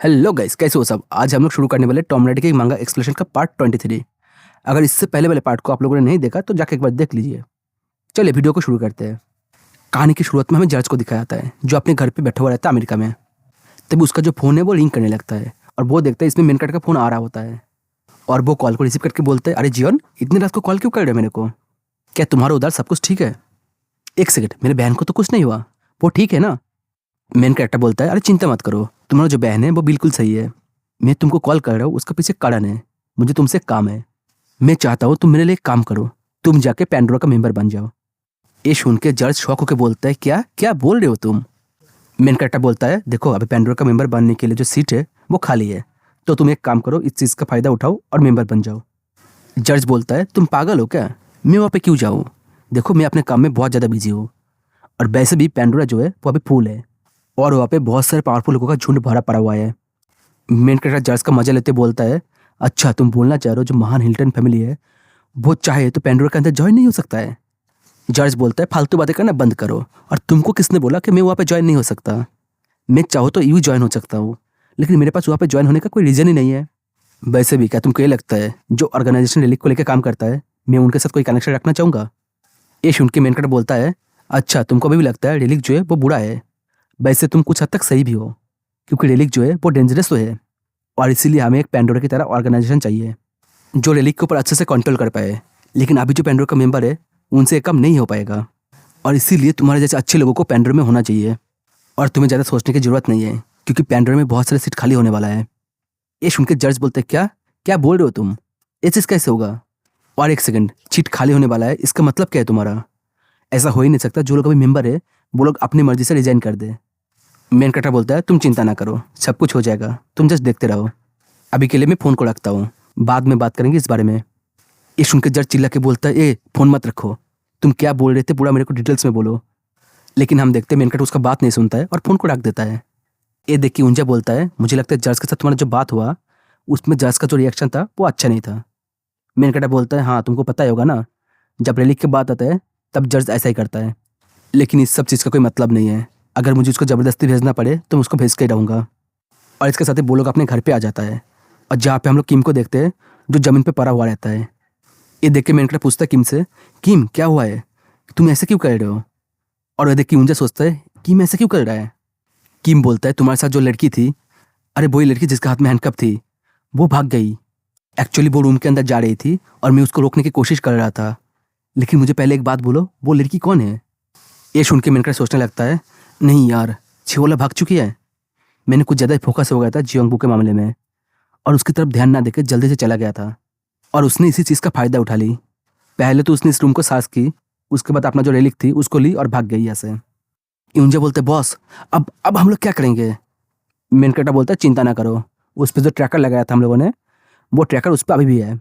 Hello guys, कैसे हो सब। आज हम लोग शुरू करने वाले टॉम राइडर के मांगा एक्सप्लेनेशन का पार्ट 23। अगर इससे पहले वाले पार्ट को आप लोगों ने नहीं देखा तो जाके एक बार देख लीजिए। चलिए वीडियो को शुरू करते हैं। कहानी की शुरुआत में हमें जर्ज को दिखाया जाता है जो अपने घर पे बैठा हुआ रहता है अमेरिका में। तभी उसका जो फ़ोन है वो रिंग करने लगता है और वो देखता है इसमें मेन कार्ड का फ़ोन आ रहा होता है। और वो कॉल को रिसीव करके बोलता है, अरे जीवन, इतनी रात को कॉल क्यों कर रहे हो मेरे को? क्या तुम्हारा उधर सब कुछ ठीक है? एक सेकंड, मेरे बहन को तो कुछ नहीं हुआ, वो ठीक है ना? मेन कैरेक्टर बोलता है, अरे चिंता मत करो, तुम्हारा जो बहन है वो बिल्कुल सही है। मैं तुमको कॉल कर रहा हूँ, उसका पीछे कारण है। मुझे तुमसे काम है। मैं चाहता हूँ तुम मेरे लिए एक काम करो, तुम जाके पैंडोरा का मेंबर बन जाओ। ये सुन के जर्ज शॉक होकर बोलता है, क्या क्या बोल रहे हो तुम? मेन कैरेक्टर बोलता है, देखो अभी पैंडोरा का मेंबर बनने के लिए जो सीट है वो खाली है, तो तुम एक काम करो, इस चीज़ का फ़ायदा उठाओ और मेंबर बन जाओ। जर्ज बोलता है, तुम पागल हो क्या? मैं वहाँ पे क्यों जाऊँ? देखो मैं अपने काम में बहुत ज़्यादा बिजी हूँ, और वैसे भी पैंडोरा जो है वो अभी फूल है और वहाँ पे बहुत सारे पावरफुल लोगों का झुंड भरा पड़ा हुआ है। मेन कैरेक्टर जर्ज का मजा लेते बोलता है, अच्छा तुम बोलना चाह रहे हो जो महान हिल्टन फैमिली है वो चाहे तो पैंडोरा के अंदर ज्वाइन नहीं हो सकता है? जर्ज बोलता है, फालतू बातें करना बंद करो, और तुमको किसने बोला कि मैं वहाँ पे ज्वाइन नहीं हो सकता? मैं चाहो तो यूँ ज्वाइन हो सकता हूँ, लेकिन मेरे पास वहाँ पे ज्वाइन होने का कोई रीज़न ही नहीं है। वैसे भी क्या तुमको ये लगता है जो ऑर्गेनाइजेशन रिलीक को लेकर काम करता है मैं उनके साथ कोई कनेक्शन रखना चाहूँगा? ये सुन के मेन कैरेक्टर बोलता है, अच्छा तुमको अभी भी लगता है रिलीक जो है वो बुरा है। वैसे तुम कुछ हद तक सही भी हो, क्योंकि रिलीक जो है वो डेंजरस तो है, और इसीलिए हमें एक पैंडोरा की तरह ऑर्गेनाइजेशन चाहिए जो रिलीक के ऊपर अच्छे से कंट्रोल कर पाए। लेकिन अभी जो पैंडोरा का मेंबर है उनसे कम नहीं हो पाएगा, और इसीलिए तुम्हारे जैसे अच्छे लोगों को पैंडोरा में होना चाहिए। और तुम्हें ज़्यादा सोचने की जरूरत नहीं है, क्योंकि पैंडोरा में बहुत सारे सीट खाली होने वाला है। ये सुन के जर्ज बोलते, क्या क्या बोल रहे हो तुम? ये चीज़ कैसे होगा? और एक सेकंड, सीट खाली होने वाला है इसका मतलब क्या है तुम्हारा? ऐसा हो ही नहीं सकता, जो लोग अभी मेंबर है वो लोग अपनी मर्जी से रिजाइन कर दे। मेन कैरेक्टर बोलता है, तुम चिंता ना करो, सब कुछ हो जाएगा, तुम जस्ट देखते रहो। अभी के लिए मैं फ़ोन को रखता हूँ, बाद में बात करेंगे इस बारे में। ये सुन के जर्ज चिल्ला के बोलता है, ए फ़ोन मत रखो, तुम क्या बोल रहे थे पूरा मेरे को डिटेल्स में बोलो। लेकिन हम देखते हैं मेन कैरेक्टर उसका बात नहीं सुनता है और फ़ोन को रख देता है। ये देख के ऊंजा बोलता है, मुझे लगता है जर्ज के साथ तुम्हारा जो बात हुआ उसमें जर्ज का जो रिएक्शन था वो अच्छा नहीं था। मेन कैरेक्टर बोलता है, हाँ तुमको पता ही होगा ना, जब रिलीक की बात आता है तब जर्ज ऐसा ही करता है। लेकिन इस सब चीज़ का कोई मतलब नहीं है, अगर मुझे उसको ज़बरदस्ती भेजना पड़े तो मैं उसको भेज के ही रहूँगा। और इसके साथ ही वो लोग अपने घर पे आ जाता है, और जहाँ पे हम लोग किम को देखते हैं जो ज़मीन पे पड़ा हुआ रहता है। ये देख के मेन कैरेक्टर पूछता है किम से, किम क्या हुआ है, तुम ऐसे क्यों कर रहे हो? और वह देख के ऊंजा सोचता है, किम ऐसे क्यों कर रहा है? किम बोलता है, तुम्हारे साथ जो लड़की थी, अरे वही लड़की जिसके हाथ में हैंडकप थी, वो भाग गई। एक्चुअली वो रूम के अंदर जा रही थी और मैं उसको रोकने की कोशिश कर रहा था। लेकिन मुझे पहले एक बात बोलो, वो लड़की कौन है? ये सुन के मेन कैरेक्टर सोचने लगता है, नहीं यार, छिओला भाग चुकी है। मैंने कुछ ज़्यादा ही फोकस हो गया था जियोंगबू के मामले में, और उसकी तरफ ध्यान ना देकर जल्दी से चला गया था, और उसने इसी चीज़ का फ़ायदा उठा ली। पहले तो उसने इस रूम को साफ की, उसके बाद अपना जो रेलिक थी उसको ली और भाग गई यहाँ से। यूंजा बोलते, बॉस अब हम लोग क्या करेंगे? मेन कैरेक्टर बोलता है, चिंता ना करो, उस पर जो ट्रैकर लगाया था हम लोगों ने वो ट्रैकर उस पर अभी भी है,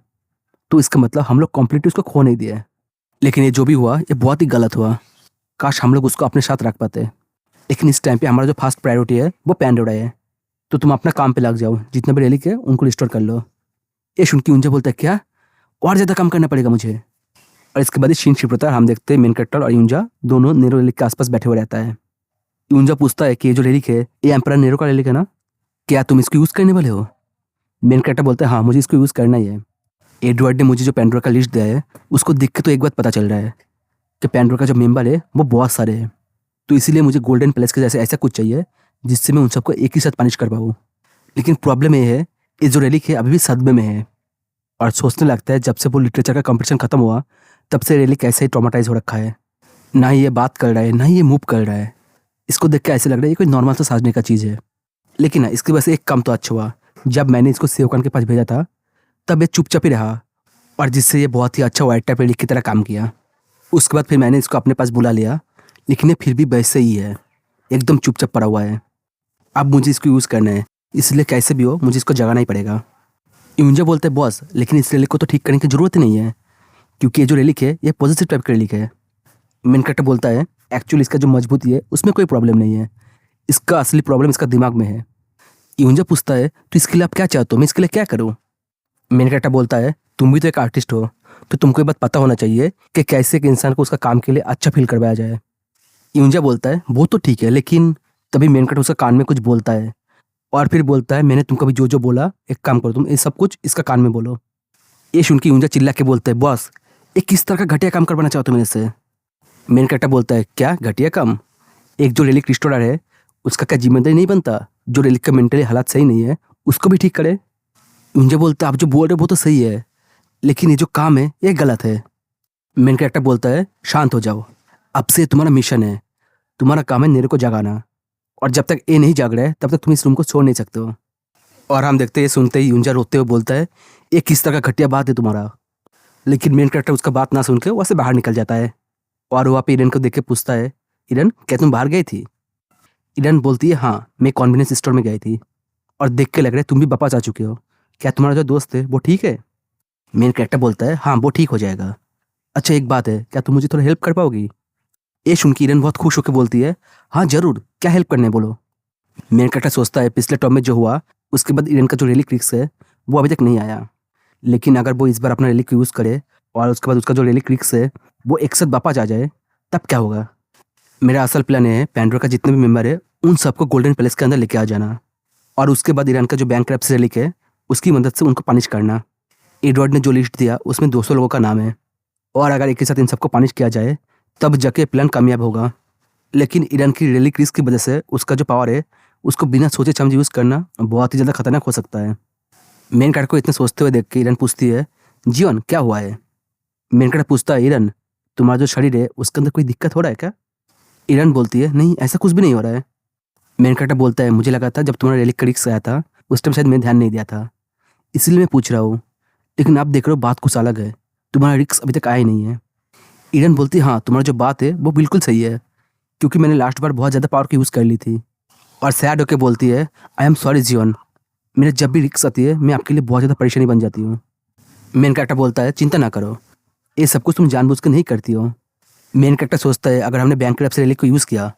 तो इसका मतलब हम लोग कम्प्लीटली उसको खो नहीं दिए। लेकिन ये जो भी हुआ ये बहुत ही गलत हुआ, काश हम लोग उसको अपने साथ रख पाते। लेकिन इस टाइम पे हमारा जो फर्स्ट प्रायोरिटी है वो पैंडोरा है, तो तुम अपना काम पे लग जाओ, जितने भी रेलिक है उनको रिस्टोर कर लो। ये सुन के यूंजा बोलता है, क्या और ज़्यादा काम करना पड़ेगा मुझे? और इसके बाद सीन शिफ्ट होता है, हम देखते हैं मेन कैरेक्टर और यूंजा दोनों नेरो रेलिक के आसपास बैठे हुए रहता है। यूंजा पूछता है कि ये जो रेलिक है ये एम्परर नेरो का रेलिक है ना, क्या तुम इसको यूज़ करने वाले हो? मेन कैरेक्टर बोलता है, हाँ मुझे इसको यूज़ करना ही है। एडवर्ड ने मुझे जो पैंडोरा का लिस्ट दिया है उसको देख के तो एक बात पता चल रहा है कि पैंडोरा का जो मेंबर है वो बहुत सारे हैं, तो इसीलिए मुझे गोल्डन प्लेस के जैसे ऐसा कुछ चाहिए जिससे मैं उन सबको एक ही साथ पनिश कर पाऊँ। लेकिन प्रॉब्लम ये है, ये जो रेलिक है अभी भी सदमे में है, और सोचने लगता है जब से वो लिटरेचर का कंपटीशन खत्म हुआ तब से रेलिक ऐसे ही ट्रॉमाटाइज हो रखा है, ना ही ये बात कर रहा है ना ही ये मूव कर रहा है। इसको देख के ऐसे लग रहा है ये कोई नॉर्मल सा साजने का चीज़ है। लेकिन ना इसकी वजह से एक काम तो अच्छा हुआ, जब मैंने इसको सेवकान के पास भेजा था तब ये चुपचाप ही रहा, और जिससे ये बहुत ही अच्छा वाइट टाइप रेलिक की तरह काम किया। उसके बाद फिर मैंने इसको अपने पास बुला लिया, लेकिन ये फिर भी वैसे ही है, एकदम चुपचाप पड़ा हुआ है। अब मुझे इसको यूज़ करना है, इसलिए कैसे भी हो मुझे इसको जगाना ही पड़ेगा। यूंजा बोलते हैं, बॉस लेकिन इस रेलिक को तो ठीक करने की ज़रूरत ही नहीं है, क्योंकि ये जो रेलिक है ये पॉजिटिव टाइप का रेलिक है। मेन कैरेक्टर बोलता है, एक्चुअली इसका जो मजबूती है उसमें कोई प्रॉब्लम नहीं है, इसका असली प्रॉब्लम इसका दिमाग में है। यूंजा पूछता है, तो इसके लिए आप क्या चाहते हो, मैं इसके लिए क्या करूँ? मेन कैरेक्टर बोलता है, तुम भी तो एक आर्टिस्ट हो, तो तुमको ये बात पता होना चाहिए कि कैसे एक इंसान को उसका काम के लिए अच्छा फील करवाया जाए। यूंजा बोलता है, वो तो ठीक है, लेकिन तभी मेन कैरेक्टर उसका कान में कुछ बोलता है, और फिर बोलता है मैंने तुमको अभी जो जो बोला एक काम करो, तुम ये सब कुछ इसका कान में बोलो। ये सुन के यूंजा चिल्ला के बोलता है बॉस ये किस तरह का घटिया काम करवाना चाहते हो मेरे से। मेन कैरेक्टर बोलता है क्या घटिया काम, एक जो रेलिक रिस्टोरर है उसका क्या जिम्मेदारी नहीं बनता जो रेलिक का मेंटली हालात सही नहीं है उसको भी ठीक करे। यूंजा बोलता है आप जो बोल रहे हो वो तो सही है लेकिन ये जो काम है ये गलत है। मेन कैरेक्टर बोलता है शांत हो जाओ, अब से तुम्हारा मिशन है, तुम्हारा काम है नेरो को जगाना और जब तक ये नहीं जाग रहा है तब तक तुम इस रूम को छोड़ नहीं सकते हो। और हम देखते हैं सुनते ही यूंजा रोते हुए बोलता है ये किस तरह का घटिया बात है तुम्हारा। लेकिन मेन कैरेक्टर उसका बात ना सुन के वहाँ से बाहर निकल जाता है और वहाँ पे इरन को देख के पूछता है इरन क्या तुम बाहर गई थी। इरन बोलती है हाँ मैं कॉन्वेनियंस स्टोर में गई थी और देख के लग रहा है तुम भी वापस आ चुके हो, क्या तुम्हारा जो दोस्त है वो ठीक है। मेन कैरेक्टर बोलता है हाँ वो ठीक हो जाएगा। अच्छा एक बात है क्या तुम मुझे थोड़ा हेल्प कर पाओगी। ये सुन के इरन बहुत खुश होकर बोलती है हाँ जरूर क्या हेल्प करने बोलो। मेन कैरेक्टर सोचता है पिछले टॉप में जो हुआ उसके बाद इरन का जो रेलिक रिक्स है वो अभी तक नहीं आया, लेकिन अगर वो इस बार अपना रेलिक यूज़ करे और उसके बाद उसका जो रेलिक रिक्स है वो एक साथ वापस आ जाए तब क्या होगा। मेरा असल प्लान है पैंडोरा का जितने भी मेंबर है उन सबको गोल्डन पैलेस के अंदर लेके आ जाना और उसके बाद ईरान का जो बैंक क्रप्सी रेलिक है उसकी मदद से उनको पनिश करना। एडवर्ड ने जो लिस्ट दिया उसमें 200 लोगों का नाम है और अगर एक ही साथ इन सबको पनिश किया जाए तब जाके प्लान कामयाब होगा। लेकिन ईरान की रेलिक रिस्क की वजह से उसका जो पावर है उसको बिना सोचे समझे यूज़ करना बहुत ही ज़्यादा खतरनाक हो सकता है। मेन कैरेक्टर को इतने सोचते हुए देख के ईरान पूछती है जीवन क्या हुआ है। मेन कैरेक्टर पूछता है ईरान तुम्हारा जो शरीर है उसके अंदर कोई दिक्कत हो रहा है क्या। ईरान बोलती है नहीं ऐसा कुछ भी नहीं हो रहा है। मेन कैरेक्टर बोलता है मुझे लगा था जब तुम्हारा रेलिक का रिस्क आया था उस टाइम शायद मैंने ध्यान नहीं दिया था इसलिए मैं पूछ रहा हूँ, लेकिन आप देख रहे हो बात कुछ अलग है, तुम्हारा रिस्क अभी तक आया ही नहीं है। ईरान बोलती है हाँ तुम्हारा जो बात है वो बिल्कुल सही है क्योंकि मैंने लास्ट बार बहुत ज़्यादा पावर की यूज़ कर ली थी। और सैड होकर बोलती है आई एम सॉरी जीवन, मेरे जब भी रिस्क आती है मैं आपके लिए बहुत ज़्यादा परेशानी बन जाती हूँ। मेन कैरेक्टर बोलता है चिंता ना करो ये सब कुछ तुम जानबूझ कर नहीं करती हो। मेन कैरेक्टर सोचता है अगर हमने बैंक से रेलिक को यूज़ किया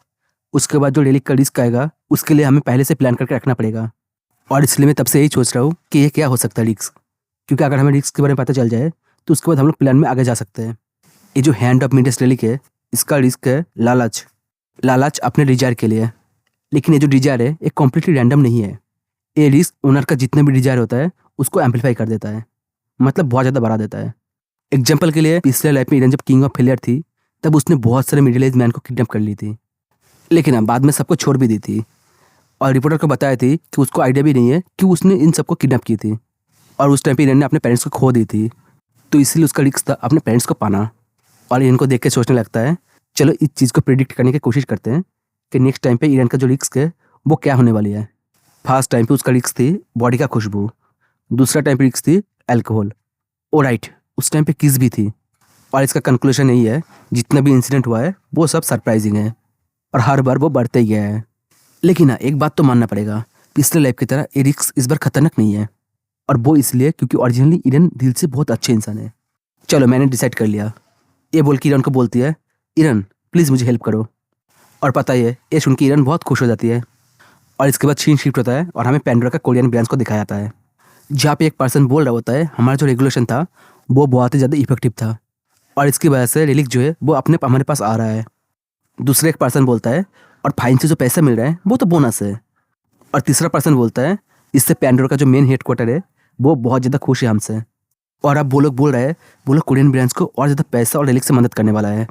उसके बाद जो रेलिक का रिस्क आएगा उसके लिए हमें पहले से प्लान करके रखना पड़ेगा और इसलिए मैं तब से यही सोच रहा हूँ कि ये क्या हो सकता है रिस्क, क्योंकि अगर हमें रिस्क के बारे में पता चल जाए तो उसके बाद हम लोग प्लान में आगे जा सकते हैं। ये जो हैंड ऑफ मिडस रेलिक है इसका रिस्क है लालच, लालच अपने डिजायर के लिए। लेकिन ये जो डिजायर है ये कम्प्लीटली रैंडम नहीं है, ये रिस्क ओनर का जितना भी डिजायर होता है उसको एम्पलीफाई कर देता है, मतलब बहुत ज़्यादा बढ़ा देता है। एग्जाम्पल के लिए पिछले लाइफ में ईरान जब किंग ऑफ फेलियर थी तब उसने बहुत सारे मिडिल एज मैन को किडनैप कर ली थी, लेकिन अब बाद में सबको छोड़ भी दी थी और रिपोर्टर को बताया थी कि उसको आइडिया भी नहीं है कि उसने इन सबको किडनैप की थी और उस टाइम पे ईरान ने अपने पेरेंट्स को खो दी थी, तो इसलिए उसका रिस्क था अपने पेरेंट्स को पाना। और इनको देख के सोचने लगता है चलो इस चीज़ को प्रिडिक्ट करने की कोशिश करते हैं कि नेक्स्ट टाइम पे ईरान का जो रिस्क है वो क्या होने वाली है। फर्स्ट टाइम पे उसका रिस्क थी बॉडी का खुशबू, दूसरा टाइम पे रिस्क थी अल्कोहल, ओ राइट उस टाइम पे किस भी थी। और इसका कंक्लूजन यही है जितना भी इंसिडेंट हुआ है वो सब सरप्राइजिंग है और हर बार वो बढ़ते ही गया है। लेकिन हाँ एक बात तो मानना पड़ेगा पिछले लाइफ की तरह ये रिस्क इस बार खतरनाक नहीं है, और वो इसलिए क्योंकि ओरिजिनली ईरान दिल से बहुत अच्छे इंसान है। चलो मैंने डिसाइड कर लिया, ये बोल के ईरान को बोलती है ईरान प्लीज़ मुझे हेल्प करो। और पता ही है ये सुन के ईरान बहुत खुश हो जाती है और इसके बाद सीन शिफ्ट होता है और हमें पैंडोरा का कोरियन ब्रांच को दिखाया जाता है जहाँ पे एक पर्सन बोल रहा होता है हमारा जो रेगुलेशन था वो बहुत ही ज़्यादा इफेक्टिव था और इसकी वजह से रेलिक जो है वो अपने हमारे पास आ रहा है। दूसरा एक पर्सन बोलता है और फाइन से जो पैसा मिल रहा है वो तो बोनस है। और तीसरा पर्सन बोलता है इससे पैंडोरा का जो मेन हेडक्वार्टर है वो बहुत ज़्यादा खुश है हमसे, और अब वो लोग बोल रहे हैं वो लोग कोरियन ब्रांच को और ज़्यादा पैसा और रेलिक से मदद करने वाला है।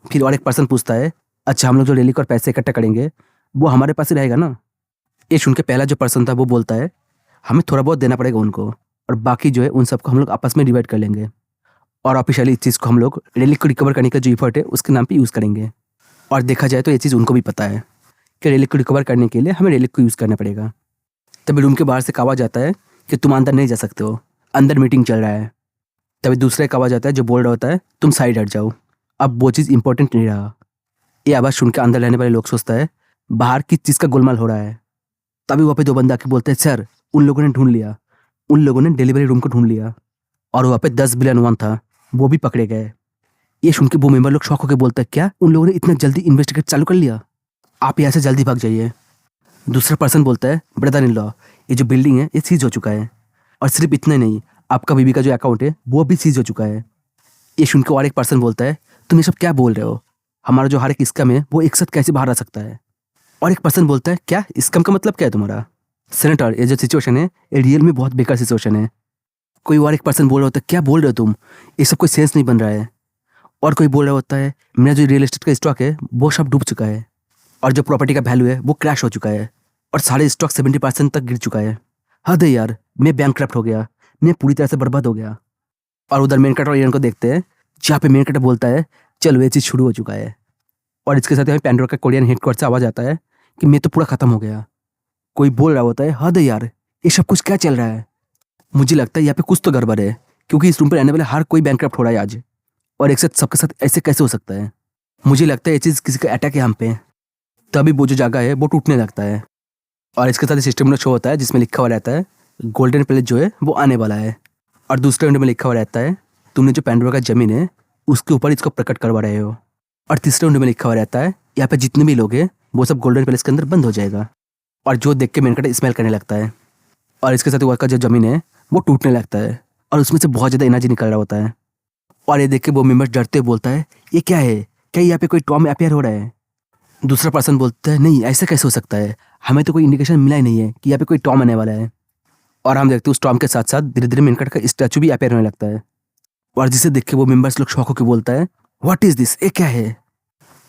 फिर और एक पर्सन पूछता है अच्छा हम लोग जो रेलिक और पैसे इकट्ठा करेंगे वो हमारे पास ही रहेगा ना। ये सुन के पहला जो पर्सन था वो बोलता है हमें थोड़ा बहुत देना पड़ेगा उनको और बाकी जो है उन सबको हम लोग आपस में डिवाइड कर लेंगे और ऑफिशियली इस चीज़ को हम लोग रेलिक को रिकवर करने का जो इफर्ट है उसके नाम पे यूज़ करेंगे। और देखा जाए तो ये चीज़ उनको भी पता है कि रेलिक को रिकवर करने के लिए हमें रेलिक को यूज़ करना पड़ेगा। तभी रूम के बाहर से कहा जाता है कि तुम अंदर नहीं जा सकते हो, अंदर मीटिंग चल रहा है। तभी दूसरा कहा जाता है जो बोल रहा होता है तुम साइड हट जाओ, अब वो चीज़ इंपॉर्टेंट नहीं रहा। ये आवाज़ सुन के अंदर रहने वाले लोग सोचता है बाहर किस चीज़ का गोलमाल हो रहा है। तभी वहाँ पे दो बंदा आके बोलते हैं सर उन लोगों ने ढूंढ लिया, उन लोगों ने डिलीवरी रूम को ढूंढ लिया और वहाँ पे 10 बिलियन वन था वो भी पकड़े गए। ये सुन के वो मेंबर लोग शॉक होकर बोलते हैं क्या उन लोगों ने इतना जल्दी इन्वेस्टिगेट चालू कर लिया, आप यहाँ से जल्दी भाग जाइए। दूसरा पर्सन बोलता है ब्रदर इन लॉ ये जो बिल्डिंग है ये सीज हो चुका है, और सिर्फ इतना नहीं आपका बीबी का जो अकाउंट है वो भी सीज हो चुका है। ये सुन के और एक पर्सन बोलता है तुम ये सब क्या बोल रहे हो, हमारा जो हर एक स्कैम है वो एक साथ कैसे बाहर आ सकता है। और एक पर्सन बोलता है क्या स्कैम का मतलब क्या है तुम्हारा। सेनेटर, ये जो सिचुएशन है ये रियल में बहुत बेकार सिचुएशन है। कोई और एक पर्सन बोल रहा होता है क्या बोल रहे हो तुम, ये सब कोई सेंस नहीं बन रहा है। और कोई बोल रहा होता है मेरा जो रियल एस्टेट का स्टॉक है वो सब डूब चुका है, और जो प्रॉपर्टी का वैल्यू है वो क्रैश हो चुका है, और सारे स्टॉक 70% तक गिर चुका है। हद है यार, मैं बैंकक्रप्ट हो गया, मैं पूरी तरह से बर्बाद हो गया। और उधर मेन कैरेक्टर और ईरन को देखते हैं, जहाँ पे मेन कैरेक्टर बोलता है चलो ये चीज़ शुरू हो चुका है। और इसके साथ हमें पैंडोरा का कोरियन हेडक्वार्टर से आवाज़ आता है कि मैं तो पूरा खत्म हो गया। कोई बोल रहा होता है हद है यार, ये सब कुछ क्या चल रहा है। मुझे लगता है यहाँ पे कुछ तो गड़बड़ है, क्योंकि इस रूम पर रहने वाले हर कोई बैंकक्रप्ट हो रहा है आज, और एक साथ सबके साथ ऐसे कैसे हो सकता है। मुझे लगता है ये चीज़ किसी का अटैक है हम पे। तभी वो जो जगह है वो टूटने लगता है, और इसके साथ सिस्टम में शो होता है जिसमें लिखा हुआ रहता है गोल्डन पैलेस जो है वो आने वाला है। और दूसरे विंडो में लिखा हुआ रहता है तुमने जो पैंडोरा का जमीन है उसके ऊपर इसको प्रकट करवा रहे हो। और तीसरे विंडो में लिखा हुआ रहता है यहाँ पे जितने भी लोग हैं वो सब गोल्डन पैलेस के अंदर बंद हो जाएगा। और जो देख के मेन कैरेक्टर स्मेल करने लगता है, और इसके साथ वर्क का जो जमीन है वो टूटने लगता है, और उसमें से बहुत ज़्यादा एनर्जी निकल रहा होता है। और ये देख के वो मेंबर्स डरते हुए बोलता है ये क्या है, क्या यहाँ पे कोई टॉम अपियर हो रहा है। दूसरा पर्सन बोलता है नहीं ऐसा कैसे हो सकता है, हमें तो कोई इंडिकेशन मिला ही नहीं है कि यहाँ पे कोई टॉम आने वाला है। और हम देखते हैं उस टॉम के साथ साथ धीरे धीरे मेन कैरेक्टर का स्टैचू भी अपियर होने लगता है, और जिसे देख के वो मेंबर्स लोग शौक होकर बोलता है व्हाट इज दिस, ये क्या है।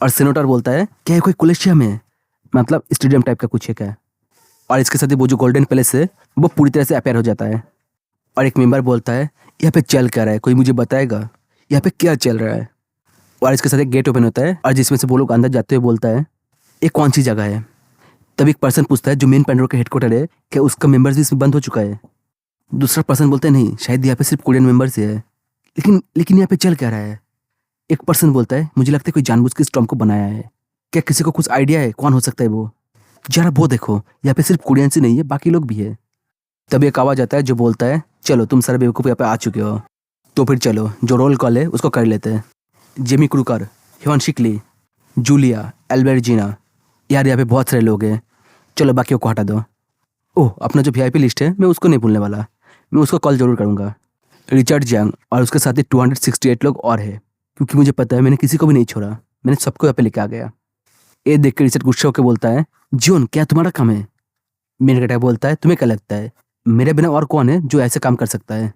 और सेनेटर बोलता है क्या ये कोई कोलिशियम है, मतलब स्टेडियम टाइप का कुछ है क्या। और इसके साथ ही वो जो गोल्डन पैलेस है वो पूरी तरह से अपेयर हो जाता है। और एक मेंबर बोलता है यहाँ पे चल क्या रहा है, कोई मुझे बताएगा यहाँ पे क्या चल रहा है। और इसके साथ एक गेट ओपन होता है, और जिसमें से वो लोग अंदर जाते हुए बोलता है ये कौन सी जगह है। तभी एक पर्सन पूछता है जो मेन पैंडोरा का हेडक्वार्टर है क्या उसका मेंबर्स भी इसमें बंद हो चुका है। दूसरा पर्सन बोलता है नहीं, शायद यहाँ पे सिर्फ कोरियन मेंबर्स ही है, लेकिन यहाँ पे चल क्या रहा है। एक पर्सन बोलता है मुझे लगता है कोई जानबूझ के इस टॉम को बनाया है, क्या किसी को कुछ आइडिया है कौन हो सकता है वो। जरा वो देखो यहाँ पे सिर्फ कोरियंस ही नहीं है बाकी लोग भी है। तभी एक आवाज आता है जो बोलता है चलो तुम सारे बेवकूफ़ यहाँ पे आ चुके हो, तो फिर चलो जो रोल कॉल है उसको कर लेते हैं। जेमी क्रूकर, ह्योन शिकली, जूलिया, एल्बर्जिना, यार यहाँ पे बहुत सारे लोग हैं, चलो बाकियों को हटा दो। ओह अपना जो वीआईपी लिस्ट है मैं उसको नहीं भूलने वाला, मैं उसको कॉल जरूर करूँगा। रिचर्ड जंग और उसके साथ ही 268 लोग और है, क्योंकि मुझे पता है मैंने किसी को भी नहीं छोड़ा, मैंने सबको यहाँ पे लेके आ गया। ये देख कर रिचर्ड गुस्सा होकर बोलता है जॉन क्या तुम्हारा काम है। मेन कैरेक्टर बोलता है तुम्हें क्या लगता है मेरे बिना और कौन है जो ऐसे काम कर सकता है।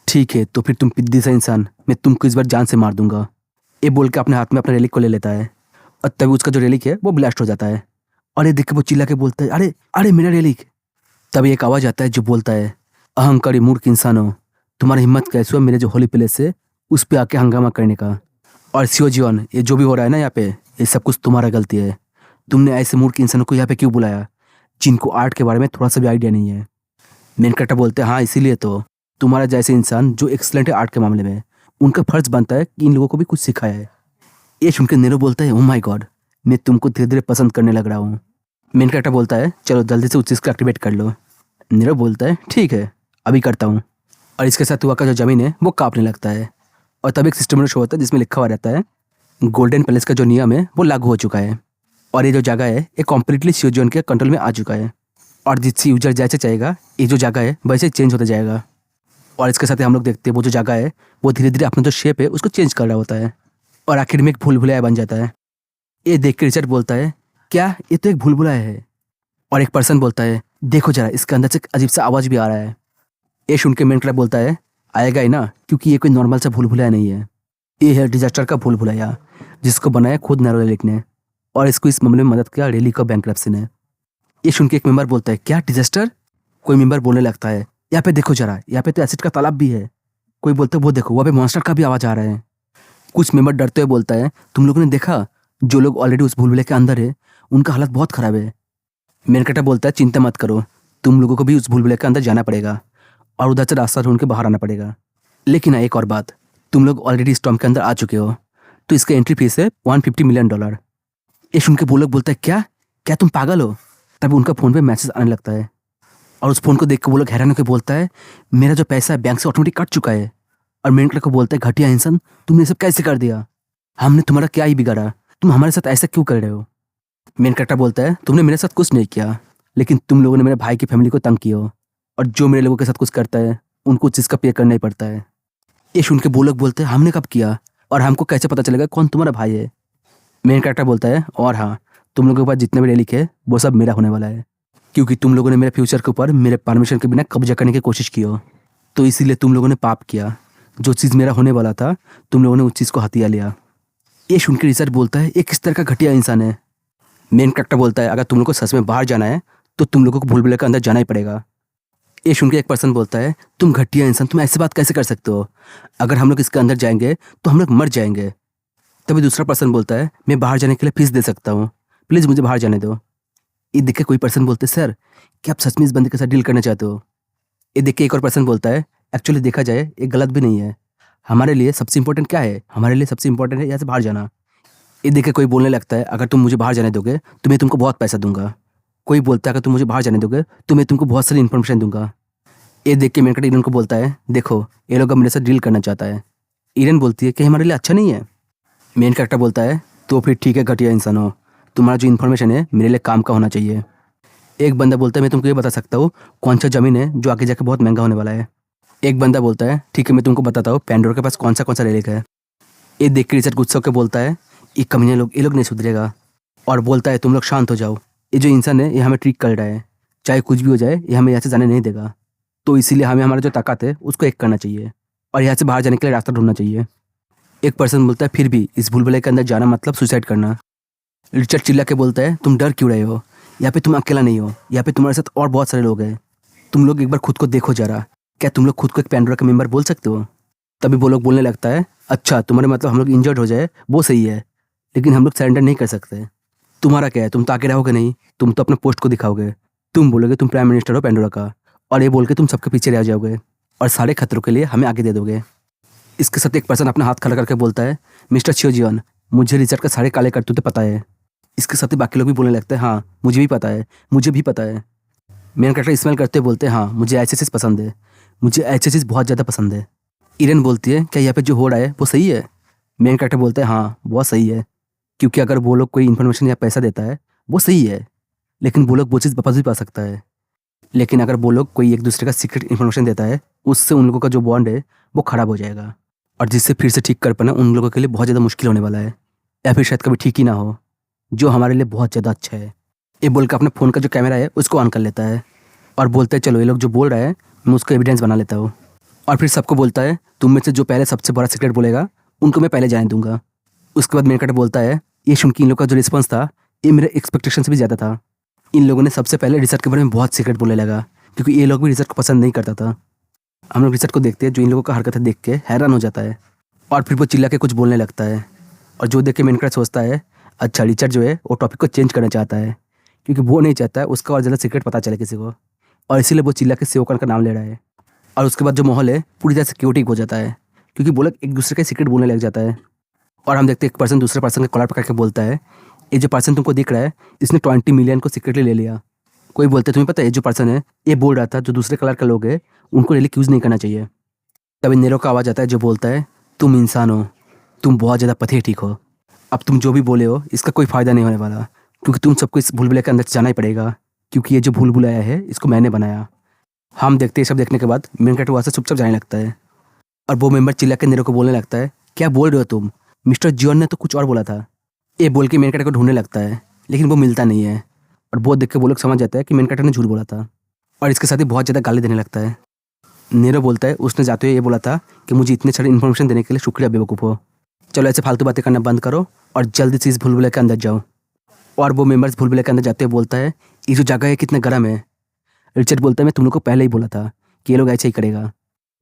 ठीक है तो फिर तुम पिद्दी सा इंसान, मैं तुमको इस बार जान से मार दूंगा। ये बोल के अपने हाथ में अपने रेलिक को ले लेता है, और तभी उसका जो रेलिक है वो ब्लास्ट हो जाता है। और ये देख के वो चिल्ला के बोलता है अरे अरे मेरा रेलिक। तभी एक आवाज आता है जो बोलता है अहंकारी मूर्ख इंसान हो, तुम्हारी हिम्मत कैसे हुआ मेरे जो होली प्लेस है उस पर आके हंगामा करने का। और सियोजियन ये जो भी हो रहा है ना यहाँ पे ये सब कुछ तुम्हारा गलती है, तुमने ऐसे मूर्ख इंसानों को यहाँ पे क्यों बुलाया जिनको आर्ट के बारे में थोड़ा सा भी आइडिया नहीं है। मेन कैरेक्टर बोलते हैं हाँ इसीलिए तो तुम्हारा जैसे इंसान जो एक्सलेंट है आर्ट के मामले में उनका फर्ज बनता है कि इन लोगों को भी कुछ सिखाया है। ये सुनकर नीरो बोलता है ओह माय गॉड मैं तुमको धीरे धीरे पसंद करने लग रहा हूँ। मेन कैरेक्टर बोलता है चलो जल्दी से उस चीज़ को एक्टिवेट कर लो। नीरो बोलता है ठीक है अभी करता हूँ। और इसके साथ हुआ का जो जमीन है वो कांपने लगता है, और तब एक सिस्टम शो होता है जिसमें लिखा हुआ रहता है गोल्डन पैलेस का जो नियम है वो लागू हो चुका है, और ये जो जगह है ये कम्प्लीटली सियोजियन के कंट्रोल में आ चुका है, और जिससे यूजर जैसे चाहेगा ये जो जगह है वैसे चेंज होता जाएगा। और इसके साथ ही हम लोग देखते हैं वो जो जगह है वो धीरे धीरे अपना जो शेप है उसको चेंज कर रहा होता है, और आखिर में एक भूल भुलाया बन जाता है। ये देख के रिचर्ड बोलता है क्या ये तो एक भूल भुलाया है। और एक पर्सन बोलता है देखो जरा इसके अंदर से अजीब सा आवाज़ भी आ रहा है। ये सुन के मेन कैरेक्टर बोलता है आएगा ही ना, क्योंकि ये कोई नॉर्मल सा भूल भुलाया नहीं है, ये है डिजास्टर का भूल भुलाया जिसको बनाया खुद नेरोलिक ने, और इसको इस मामले में मदद किया रेलिक और बैंक्रप्सी ने। ये सुन के एक मेंबर बोलता है क्या डिजास्टर। कोई मेंबर बोलने लगता है यहाँ पे देखो जरा यहाँ पे तो एसिड का तालाब भी है। कोई बोलता है वो देखो वहाँ पे मॉन्स्टर का भी आवाज़ आ रहा है। कुछ मेंबर डरते हुए बोलता है तुम लोगों ने देखा जो लोग ऑलरेडी उस भूलभुलैया के अंदर है उनका हालत बहुत ख़राब है। मेन कैरेक्टर बोलता है चिंता मत करो तुम लोगों को भी उस भूलभुलैया के अंदर जाना पड़ेगा और उधर से रास्ता ढूंढ के बाहर आना पड़ेगा। लेकिन एक और बात, तुम लोग ऑलरेडी स्टॉर्म के अंदर आ चुके हो तो इसका एंट्री फीस है $150 मिलियन। ये सुन के वो लोग बोलता है क्या क्या तुम पागल हो। तभी उनका फ़ोन पे मैसेज आने लगता है, और उस फ़ोन को देख के वो लोग हैरान होकर बोलता है मेरा जो पैसा है बैंक से ऑटोमेटिक कट चुका है। और मेन कैरेक्टर को बोलता है घटिया इंसान तुमने सब कैसे कर दिया, हमने तुम्हारा क्या ही बिगाड़ा, तुम हमारे साथ ऐसा क्यों कर रहे हो। मेन कैरेक्टर बोलता है तुमने मेरे साथ कुछ नहीं किया, लेकिन तुम लोगों ने मेरे भाई की फैमिली को तंग किया हो, और जो मेरे लोगों के साथ कुछ करता है उनको उस चीज़ का पे करना ही पड़ता है। ये सुन के वो लोग बोलते हैं हमने कब किया और हमको कैसे पता चलेगा कौन तुम्हारा भाई है। मेन कैरेक्टर बोलता है और हाँ तुम लोगों के पास जितने भी रेलिक है वो सब मेरा होने वाला है। क्योंकि तुम लोगों ने मेरे फ्यूचर के ऊपर मेरे परमिशन के बिना कब्जा करने की कोशिश की हो, तो इसीलिए तुम लोगों ने पाप किया। जो चीज़ मेरा होने वाला था तुम लोगों ने उस चीज़ को हथिया लिया। ये सुन के रिचर्ड बोलता है ये किस तरह का घटिया इंसान है। मेन कैरेक्टर बोलता है अगर तुम लोग को सच में बाहर जाना है तो तुम लोगों को भूल भुलैया के अंदर जाना ही पड़ेगा। ये सुन के एक पर्सन बोलता है तुम घटिया इंसान, तुम ऐसी बात कैसे कर सकते हो? अगर हम लोग इसके अंदर जाएंगे तो हम लोग मर जाएंगे। तभी दूसरा पर्सन बोलता है मैं बाहर जाने के लिए फीस दे सकता हूँ, प्लीज़ मुझे बाहर जाने दो। ये देख के कोई पर्सन बोलते हैं सर क्या आप सच में इस बंदे के साथ डील करना चाहते हो? ये देख के एक और पर्सन बोलता है एक्चुअली देखा जाए ये गलत भी नहीं है। हमारे लिए सबसे इंपॉर्टेंट क्या है? हमारे लिए सबसे इंपॉर्टेंट है यहाँ से बाहर जाना। ये देख के कोई बोलने लगता है अगर तुम मुझे बाहर जाने दोगे तो मैं तुमको बहुत पैसा दूंगा। कोई बोलता है अगर तुम मुझे बाहर जाने दोगे तो मैं तुमको बहुत सारी इन्फॉर्मेशन दूंगा। ये देख के मेनकट ईरन को बोलता है देखो ये लोग अब मेरे साथ डील करना चाहता है। ईरन बोलती है कि हमारे लिए अच्छा नहीं है। मेन कैरेक्टर बोलता है तो फिर ठीक है घटिया इंसान हो, तुम्हारा जो इन्फॉर्मेशन है मेरे लिए काम का होना चाहिए। एक बंदा बोलता है मैं तुमको ये बता सकता हूँ कौन सा ज़मीन है जो आगे जाके बहुत महंगा होने वाला है। एक बंदा बोलता है ठीक है मैं तुमको बताता हूँ पैंडोरा के पास कौन सा रेलिक है। ये देख के रिचर्ड गुस्सा होकर बोलता है ये कमीने लोग, ये लोग नहीं सुधरेगा, और बोलता है तुम लोग शांत हो जाओ। ये जो इंसान है ये हमें ट्रिक कर रहा है, चाहे कुछ भी हो जाए ये हमें यहाँ से जाने नहीं देगा। तो इसीलिए हमें हमारा जो ताकत है उसको एक करना चाहिए और यहाँ से बाहर जाने के लिए रास्ता ढूंढना चाहिए। एक पर्सन बोलता है फिर भी इस भूलभुलैया के अंदर जाना मतलब सुसाइड करना। रिचर्ड चिल्ला के बोलता है तुम डर क्यों रहे हो? यहाँ पे तुम अकेला नहीं हो, यहाँ पे तुम्हारे साथ और बहुत सारे लोग हैं। तुम लोग एक बार खुद को देखो जरा, क्या तुम लोग खुद को एक पैंडोरा का मेंबर बोल सकते हो? तभी वो लोग बोलने लगता है अच्छा तुम्हारे मतलब हम लोग इंजर्ड हो जाए वो सही है, लेकिन हम लोग सरेंडर नहीं कर सकते। तुम्हारा क्या है, तुम तो आगे रहोगे नहीं, तुम तो अपने पोस्ट को दिखाओगे। तुम बोलोगे तुम प्राइम मिनिस्टर हो पैंडोरा का, और ये बोल के तुम सबके पीछे रह जाओगे और सारे खतरों के लिए हमें आगे दे दोगे। इसके साथ एक पर्सन अपना हाथ खड़ा करके बोलता है मिस्टर छियोजियन मुझे रिचर्ड का सारे काले करतूते पता है। इसके साथ ही बाकी लोग भी बोलने लगते हैं हाँ मुझे भी पता है, मुझे भी पता है। मेन कैरेक्टर स्मेल करते हुए बोलते हैं हाँ मुझे ऐसी चीज़ पसंद है, मुझे ऐसी चीज़ बहुत ज़्यादा पसंद है। ईरन बोलती है क्या यहाँ पे जो हो रहा है वो सही है? मेन कैरेक्टर बोलते हैं हाँ बहुत सही है, क्योंकि अगर वो लोग कोई इन्फॉर्मेशन या पैसा देता है वो सही है, लेकिन वो लोग वो चीज़ वापस भी पा सकता है। लेकिन अगर वो लोग कोई एक दूसरे का सीक्रेट इन्फॉर्मेशन देता है उससे उन लोगों का जो बॉन्ड है वो ख़राब हो जाएगा, और जिससे फिर से ठीक कर पाना उन लोगों के लिए बहुत ज़्यादा मुश्किल होने वाला है, या फिर शायद कभी ठीक ही ना हो, जो हमारे लिए बहुत ज़्यादा अच्छा है। ये बोलकर अपने फ़ोन का जो कैमरा है उसको ऑन कर लेता है और बोलता है चलो ये लोग जो बोल रहा है मैं उसको एविडेंस बना लेता हूँ। और फिर सबको बोलता है तुम में से जो पहले सबसे बड़ा सीक्रेट बोलेगा उनको मैं पहले जाने दूंगा। उसके बाद मेन कैरेक्टर बोलता है ये सुन के इन लोग का जो रिस्पॉन्स था ये मेरे एक्सपेक्टेशन से भी ज़्यादा था। इन लोगों ने सबसे पहले रिचर्ड के बारे में बहुत सीक्रेट बोलने लगा, क्योंकि ये लोग भी रिचर्ड को पसंद नहीं करता था। हम लोग रिचर्ड को देखते हैं जो इन लोगों का हरकतें देख के हैरान हो जाता है, और फिर वो चिल्ला के कुछ बोलने लगता है, और जो देख के मेन कैरेक्टर सोचता है अच्छा रिचर्ड जो है वो टॉपिक को चेंज करना चाहता है, क्योंकि वो नहीं चाहता है उसका और ज़्यादा सीक्रेट पता चले किसी को, और इसीलिए वो चिल्ला के सेवकन का नाम ले रहा है। और उसके बाद जो माहौल है पूरी तरह से क्योटिक हो जाता है, क्योंकि वो लोग एक दूसरे के सीक्रेट बोलने लग जाता है। और हम देखते हैं एक पर्सन दूसरे पर्सन के कॉलर पकड़ के बोलता है ये जो पर्सन तुमको दिख रहा है इसने 20 मिलियन को सीक्रेटली ले लिया। कोई बोलते हैं तुम्हें पता है ये जो पर्सन है ये बोल रहा था जो दूसरे कलर के लोग हैं उनको रियली यूज़ नहीं करना चाहिए। तभी नेरो का आवाज़ आता है जो बोलता है तुम इंसान हो, तुम बहुत ज़्यादा पथेटिक हो, अब तुम जो भी बोले हो इसका कोई फ़ायदा नहीं होने वाला, क्योंकि तुम सबको इस भूलभुलैया के अंदर जाना ही पड़ेगा, क्योंकि ये जो भूलभुलैया है इसको मैंने बनाया। हम देखते हैं सब देखने के बाद मेन कैरेक्टर वहाँ से चुपचाप जाने लगता है, और वो मेंबर चिल्ला के नेरो को बोलने लगता है क्या बोल रहे हो तुम, मिस्टर जियोन ने तो कुछ और बोला था। ये बोल के मेन कैरेक्टर को ढूंढने लगता है, लेकिन वो मिलता नहीं है, और वो देख के वो लोग समझ जाता है कि मेन कैरेक्टर ने झूठ बोला था, और इसके साथ ही बहुत ज़्यादा गाली देने लगता है। नेरो बोलता है उसने जाते हुए ये बोला था कि मुझे इतने सारे इन्फॉर्मेशन देने के लिए शुक्रिया बेवकूफ़ हो, चलो ऐसे फालतू बातें करना बंद करो और जल्दी से इस भूलभुलैया के अंदर जाओ। और वो मेंबर्स भूलभुलैया के अंदर जाते हुए बोलता है ये जो जगह है कितना गर्म है। रिचर्ड बोलता है मैं तुम लोग को पहले ही बोला था कि ये लोग ऐसे ही करेगा,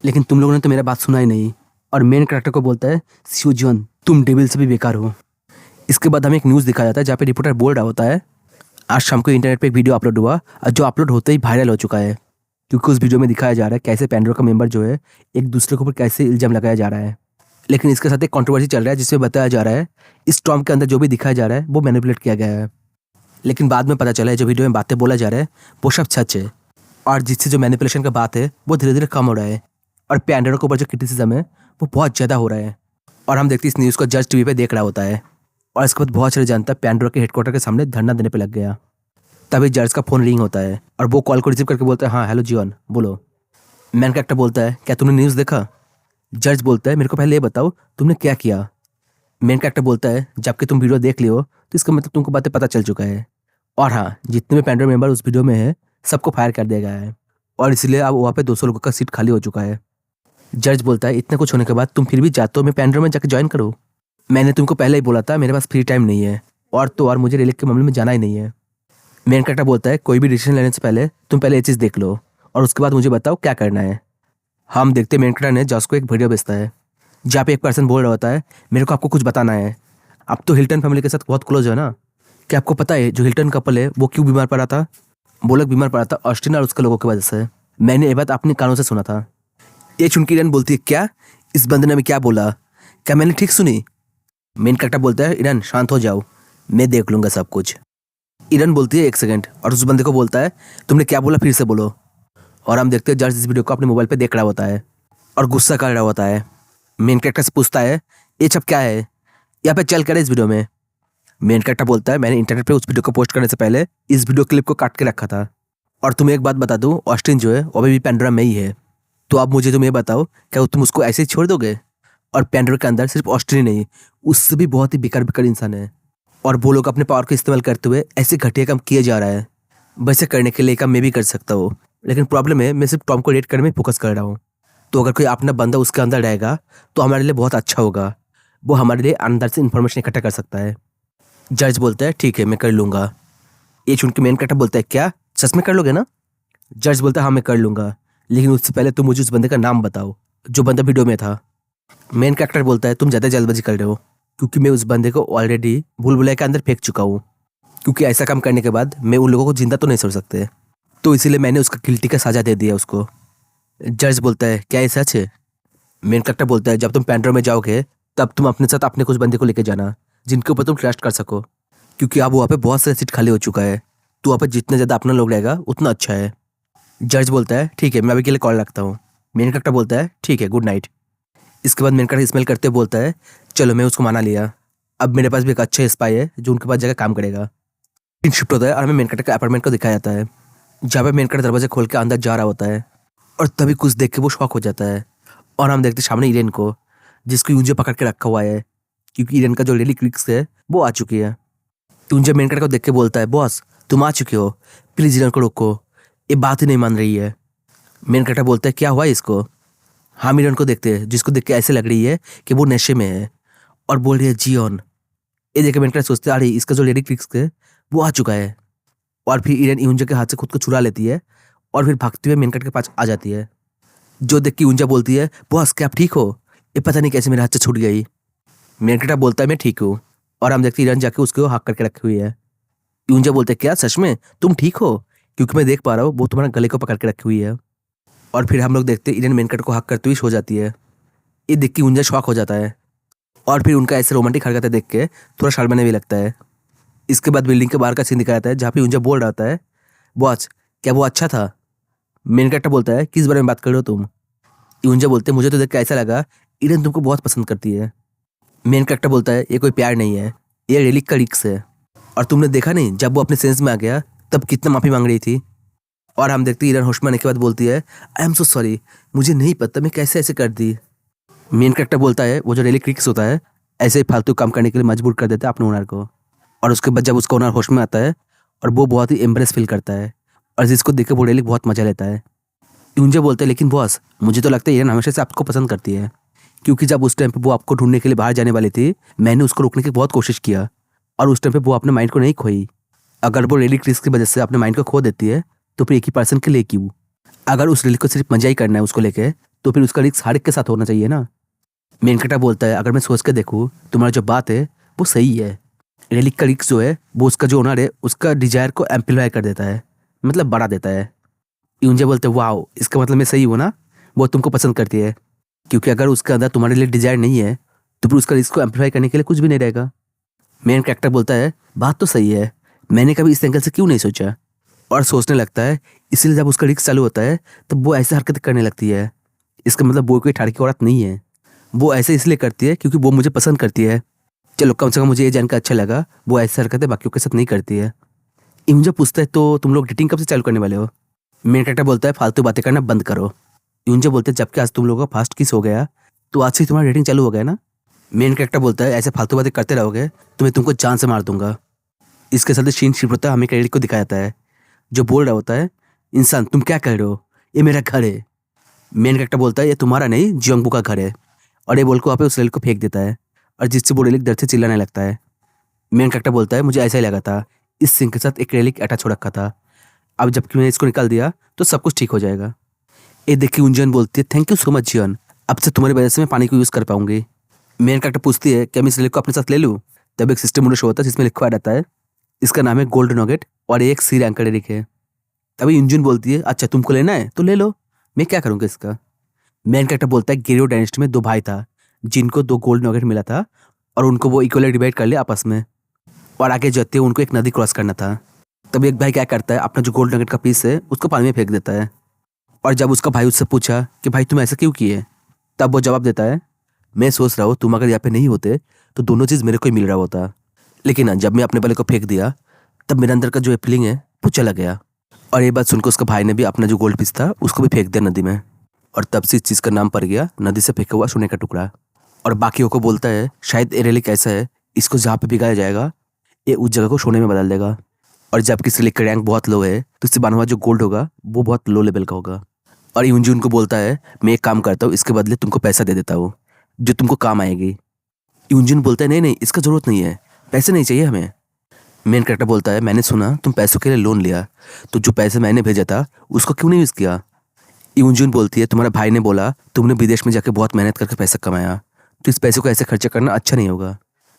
लेकिन तुम लोगों ने तो मेरा बात सुना ही नहीं। और मेन कैरेक्टर को बोलता है सियोजियन तुम डेविल से भी बेकार हो। इसके बाद हमें एक न्यूज़ दिखाया जाता है जहाँ पे रिपोर्टर बोल रहा होता है आज शाम को इंटरनेट पे एक वीडियो अपलोड हुआ, और जो अपलोड होते ही वायरल हो चुका है, क्योंकि उस वीडियो में दिखाया जा रहा है कैसे पैंडोरा का मेंबर जो है एक दूसरे के ऊपर कैसे इल्ज़ाम लगाया जा रहा है। लेकिन इसके साथ एक कंट्रोवर्सी चल रहा है जिसमें बताया जा रहा है इस टॉम के अंदर जो भी दिखाया जा रहा है वो मैनिपुलेट किया गया है। लेकिन बाद में पता चला है जो वीडियो में बातें बोला जा रहा है वो सब सच है, और जिससे जो मैनिपुलेशन का बात है वो धीरे धीरे कम हो रहा है, और पैंडोरा के ऊपर जो क्रिटिसिज्म है वो बहुत ज़्यादा हो रहा है। और हम देखते हैं इस न्यूज़ को जज टीवी पे देख रहा होता है, और इसके बाद बहुत सारी जनता पैंडोरा के हेडक्वार्टर के सामने धरना देने पे लग गया। तभी जज का फ़ोन रिंग होता है और वो कॉल को रिसीव करके बोलता है हाँ हेलो जियोन बोलो। मैन कैरेक्टर बोलता है क्या तुमने न्यूज़ देखा? जज बोलता है मेरे को पहले ये बताओ तुमने क्या किया। मेन कैरेक्टर बोलता है जबकि तुम वीडियो देख लियो तो इसका मतलब तुमको बातें पता चल चुका है, और हाँ, जितने भी पेंड्राइव मेंबर उस वीडियो में है सबको फायर कर दिया गया है और इसलिए अब वहाँ पे 200 लोगों का सीट खाली हो चुका है। जज बोलता है इतना कुछ होने के बाद तुम फिर भी जाते हो मैं पेंड्राइव में जाकर ज्वाइन करो। मैंने तुमको पहले ही बोला था मेरे पास फ्री टाइम नहीं है और मुझे रिलीक के मामले में जाना ही नहीं है। मेन कैरेक्टर बोलता है कोई भी डिसीजन लेने से पहले तुम पहले ये चीज़ देख लो और उसके बाद मुझे बताओ क्या करना है। हम देखते मेन कैरेक्टर ने जॉस को एक वीडियो भेजता है जहाँ पे एक पर्सन बोल रहा होता है मेरे को आपको कुछ बताना है। अब तो हिल्टन फैमिली के साथ बहुत क्लोज है ना। क्या आपको पता है जो हिल्टन कपल है वो क्यों बीमार पड़ा था? वो लोग बीमार पड़ा था ऑस्टिन और उसके लोगों की वजह से। मैंने ये बात अपने कानों से सुना था। ये सुन के ईरन बोलती है क्या इस बंदे ने क्या बोला? क्या मैंने ठीक सुनी? मेन कैरेक्टर बोलता है ईरन शांत हो जाओ मैं देख लूंगा सब कुछ। ईरन बोलती है 1 सेकंड और उस बंदे को बोलता है तुमने क्या बोला फिर से बोलो। और हम देखते हैं जज इस वीडियो को अपने मोबाइल पे देख रहा होता है और गुस्सा कर रहा होता है। मेन कैरेक्टर से पूछता है ये सब क्या है यहाँ पे चल कर इस वीडियो में? मेन कैरेक्टर बोलता है मैंने इंटरनेट पे उस वीडियो को पोस्ट करने से पहले इस वीडियो क्लिप को काट के रखा था। और तुम्हें एक बात बता दूं ऑस्टिन जो है वो अभी भी पेंडोरा में ही है। तो अब मुझे तुम ये बताओ क्या तुम उसको ऐसे ही छोड़ दोगे? और पेंडोरा के अंदर सिर्फ ऑस्टिन ही नहीं उससे भी बहुत ही बेकार इंसान है और वो लोग अपने पावर का इस्तेमाल करते हुए ऐसे घटिया काम किए जा रहा है। वैसे करने के लिए काम मैं भी कर सकता हूँ लेकिन प्रॉब्लम है मैं सिर्फ टॉम को रेट करने में फोकस कर रहा हूँ। तो अगर कोई अपना बंदा उसके अंदर रहेगा तो हमारे लिए बहुत अच्छा होगा। वो हमारे लिए अंदर से इन्फॉर्मेशन इकट्ठा कर सकता है। जज बोलता है ठीक है मैं कर लूँगा। ये सुन के मेन कैरेक्टर बोलता है क्या सच में कर लोगे ना? जज बोलता है हाँ मैं कर लूँगा लेकिन उससे पहले तुम मुझे उस बंदे का नाम बताओ जो बंदा वीडियो में था। मेन कैरेक्टर बोलता है तुम ज़्यादा जल्दबाजी कर रहे हो क्योंकि मैं उस बंदे को ऑलरेडी भूल भुलैया के अंदर फेंक चुका हूँ। क्योंकि ऐसा काम करने के बाद मैं उन लोगों को जिंदा तो नहीं छोड़ सकते तो इसीलिए मैंने उसका गिल्टी का सजा दे दिया उसको। जज बोलता है क्या ये सच है? मेन कैरेक्टर बोलता है जब तुम पेंड्रो में जाओगे तब तुम अपने साथ अपने कुछ बंदे को लेके जाना जिनके ऊपर तुम ट्रस्ट कर सको क्योंकि अब वहाँ पे बहुत सारे सीट खाली हो चुका है तो वहाँ पे जितने ज़्यादा अपना लोग रहेगा उतना अच्छा है। जज बोलता है ठीक है मैं अभी के लिए कॉल रखता हूँ। मेन कैरेक्टर बोलता है ठीक है गुड नाइट। इसके बाद मेन कैरेक्टर स्मेल करते बोलता है चलो मैं उसको माना लिया अब मेरे पास भी एक अच्छा स्पाई है जो उनके पास जाकर काम करेगा। फिर शिफ्ट होता है और हमें मेन कैरेक्टर के अपार्टमेंट को दिखाया जाता है जहाँ पे मेन कैरेक्टर दरवाजे खोल के अंदर जा रहा होता है और तभी कुछ देख के वो शॉक हो जाता है और हम देखते सामने ईरेन को जिसको यूंजे पकड़ के रखा हुआ है क्योंकि ईरेन का जो डेली क्लिक्स है वो आ चुकी है। यूंजे मेन कैरेक्टर को देख के बोलता है बॉस तुम आ चुके हो प्लीज ईरेन को रोको ये बात ही नहीं मान रही है। मेन कैरेक्टर बोलता है क्या हुआ इसको? हम ईरेन को देखते हैं जिसको देख के ऐसे लग रही है कि वो नशे में है और बोल रही है जियोन। ये देख के मेन कैरेक्टर सोचते अरे इसका जो लेडी क्लिक्स है वो आ चुका है और फिर ईरेन यूंजा के हाथ से खुद को छुड़ा लेती है और फिर भागते हुए मेन कैरेक्टर के पास आ जाती है जो देख के यूंजा बोलती है बॉस क्या आप ठीक हो? ये पता नहीं कैसे मेरे हाथ से छूट गई। मेन कैरेक्टर बोलता है मैं ठीक हूँ और हम देखते ईरेन जाके उसको हक करके रखी हुई है। यूंजा बोलते क्या सच में तुम ठीक हो? क्योंकि मैं देख पा रहा हूँ वो तुम्हारे गले को पकड़ के रखी हुई है। और फिर हम लोग देखते ईरेन मेन कैरेक्टर को हक करते हुए सो जाती है। ये देख के यूंजा शॉक हो जाता है और फिर उनका ऐसे रोमांटिक हरकतें देख के थोड़ा शर्माने भी लगता है। इसके बाद बिल्डिंग के बाहर का सीन दिखाया जाता है जहाँ पे यूंजा बोल रहा था है बॉस क्या वो अच्छा था? मेन कैरेक्टर बोलता है किस बारे में बात कर रहे हो तुम? यूंजा बोलते मुझे तो देख के ऐसा लगा ईरेन तुमको बहुत पसंद करती है। मेन कैरेक्टर बोलता है ये कोई प्यार नहीं है ये रिलिक का रिक्स है और तुमने देखा नहीं जब वो अपने सेंस में आ गया तब कितना माफी मांग रही थी। और हम देखते ईरेन होश में आने के बाद बोलती है आई एम सो सॉरी मुझे नहीं पता मैं कैसे ऐसे कर दी। मेन कैरेक्टर बोलता है वो जो रिलिक रिक्स होता है ऐसे ही फालतू काम करने के लिए मजबूर कर देता है अपने ओनर को। और उसके बाद जब उसका ओनर होश में आता है और वो बहुत ही एम्ब्रेस फील करता है और जिसको देख के वो रिलिक बहुत मजा लेता है। यूंजा बोलते हैं लेकिन बॉस मुझे तो लगता है ईरेन हमेशा से आपको पसंद करती है क्योंकि जब उस टाइम पे वो आपको ढूंढने के लिए बाहर जाने वाली थी मैंने उसको रोकने की बहुत कोशिश किया और उस टाइम पे वो अपने माइंड को नहीं खोई। अगर वो रिलिक रिस्क की वजह से अपने माइंड को खो देती है तो फिर एक ही पर्सन के लिए क्यों? अगर उस रिलिक को सिर्फ मजा ही करना है उसको लेके तो फिर उसका रिस्क हर एक के साथ होना चाहिए ना। मेन कैरेक्टर बोलता है अगर मैं सोच के देखूँ तुम्हारा जो बात है वो सही है। रिलिक का रिस्क जो है वो उसका जो ओनर है उसका डिजायर को एम्पलीफाई कर देता है मतलब बढ़ा देता है। यूंजा बोलते वाओ इसका मतलब मैं सही हूँ ना वो तुमको पसंद करती है क्योंकि अगर उसके अंदर तुम्हारे लिए डिजायर नहीं है तो फिर उसका रिस्क को एम्पलीफाई करने के लिए कुछ भी नहीं रहेगा। मेन कैरेक्टर बोलता है बात तो सही है मैंने कभी इस एंगल से क्यों नहीं सोचा और सोचने लगता है इसलिए जब उसका रिस्क चालू होता है तब वो ऐसे हरकतें करने लगती है। इसका मतलब वो कोई ठाड़ की औरत नहीं है वो ऐसे इसलिए करती है क्योंकि वो मुझे पसंद करती है। चलो कम से कम मुझे ये जानकर अच्छा लगा वो ऐसी हरकतें बाकियों के साथ नहीं करती है। यूंजा पूछता है तो तुम लोग डेटिंग कब से चालू करने वाले हो? मेन कैरेक्टर बोलता है फालतू बातें करना बंद करो। यूंजा बोलते हैं जबकि आज तुम लोगों का फर्स्ट किस हो गया तो आज से तुम्हारा डेटिंग चालू हो गया ना। मेन कैरेक्टर बोलता है ऐसे फालतू बातें करते रहोगे तो मैं तुमको जान से मार दूंगा। इसके साथ सीन शिफ्ट होता है, हमें क्रेडिट को दिखाया जाता है जो बोल रहा होता है, इंसान तुम क्या कर रहे हो, ये मेरा घर है। मेन कैरेक्टर बोलता है ये तुम्हारा नहीं जियोंगबू का घर है, और ये बोल के वहाँ पे उस रेलिक को फेंक देता है, और जिससे वो रेलिक दर्द से चिल्लाने लगता है। मेन कैरेक्टर बोलता है मुझे ऐसा ही लगा था, इस सिंक के साथ एक रेलिक अटैच हो रखा था, अब जबकि मैंने इसको निकाल दिया तो सब कुछ ठीक हो जाएगा। ये देख के उंजन बोलती है थैंक यू सो मच जियन, अब से तुम्हारी वजह से मैं पानी को यूज़ कर पाऊंगी। मेन कैरेक्टर पूछती है क्या मैं इस रेलिक को अपने साथ ले लूँ। तब एक सिस्टम शो होता है जिसमें लिखा रहता है इसका नाम है गोल्ड नॉगेट और ये एक सी रैंक रेलिक है। तभी इंजन बोलती है अच्छा तुमको लेना है तो ले लो, मैं क्या करूँगा इसका। मेन कैरेक्टर बोलता है गेरियो डायनेस्टी में 2 भाई था जिनको 2 गोल्ड नॉगेट मिला था और उनको वो इक्वली डिवाइड कर लिया आपस में, और आगे जाते हुए उनको एक नदी क्रॉस करना था। तब एक भाई क्या करता है अपना जो गोल्ड नगेट का पीस है उसको पानी में फेंक देता है, और जब उसका भाई उससे पूछा कि भाई तुम ऐसा क्यों किए, तब वो जवाब देता है मैं सोच रहा हूँ तुम अगर यहाँ पे नहीं होते तो दोनों चीज़ मेरे को ही मिल रहा होता, लेकिन जब मैं अपने वाले को फेंक दिया तब मेरे अंदर का जो फीलिंग है वो चला गया। और ये बात सुनकर उसका भाई ने भी अपना जो गोल्ड पीस था उसको भी फेंक दिया नदी में, और तब से इस चीज़ का नाम पड़ गया नदी से फेंका हुआ सोने का टुकड़ा। और बाकियों को बोलता है शायद ये रेलिक ऐसा है इसको जहाँ पे भिगाया जाएगा ये उस जगह को सोने में बदल देगा, और जब किसी रेलिक का रैंक बहुत लो है तो इससे बना हुआ जो गोल्ड होगा वो बहुत लो लेवल का होगा। और यूंजी उनको बोलता है मैं एक काम करता हूँ इसके बदले तुमको पैसा दे देता हूँ जो तुमको काम आएगी। यूंजिन बोलता है नहीं नहीं इसका ज़रूरत नहीं है, पैसे नहीं चाहिए हमें। मेन कैरेक्टर बोलता है मैंने सुना तुम पैसों के लिए लोन लिया, तो जो पैसे मैंने भेजा था उसको क्यों नहीं यूज़ किया। यूंजुन बोलती है तुम्हारे भाई ने बोला तुमने विदेश में जाके बहुत मेहनत करके पैसा कमाया, तो इस पैसे को ऐसे खर्चा करना अच्छा नहीं होगा।